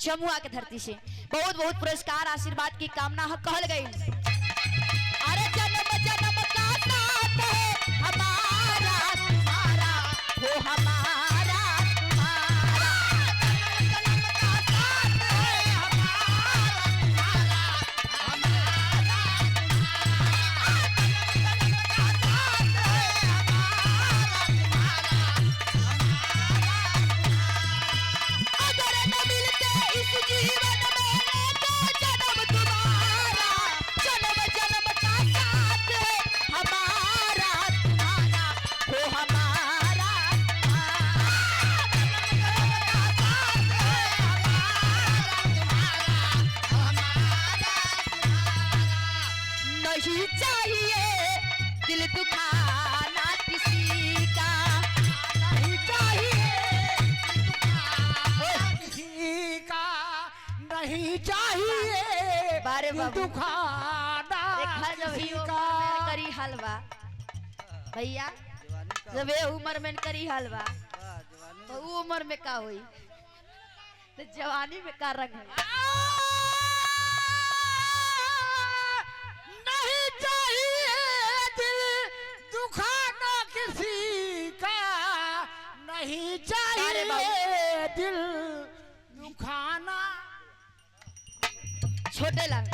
जमुआ के धरती से बहुत बहुत पुरस्कार आशीर्वाद की कामना कहल गई। अरे जन्म जन्म का साथ है हमारा तुम्हारा हो हमारा तुम्हारा। जन्म का साथ है हमारा तुम्हारा हमारा जन्म का साथ है हमारा तुम्हारा। अगर न मिलते इस जीवन में तो जन्म तुम्हारा। जन्म जन्म का साथ है हमारा तुम्हारा हो हमारा नहीं चाहिए दिल दुखाना किसी का। नहीं चाहिए किसी का नहीं चाहिए बारे बाबू दुखाना देखा जब ही किसी उम्र का। में करी हलवा भैया जब ये उम्र में करी हलवा तो वो उम्र में का हुई तो जवानी में का रंग है। नहीं चाहिए दिल दुखाना किसी का। नहीं अरे चाहिए दिल दुखाना। छोटे लाल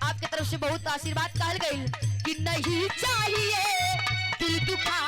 आपके तरफ से बहुत आशीर्वाद कहल गई कि नहीं चाहिए दिल दुखा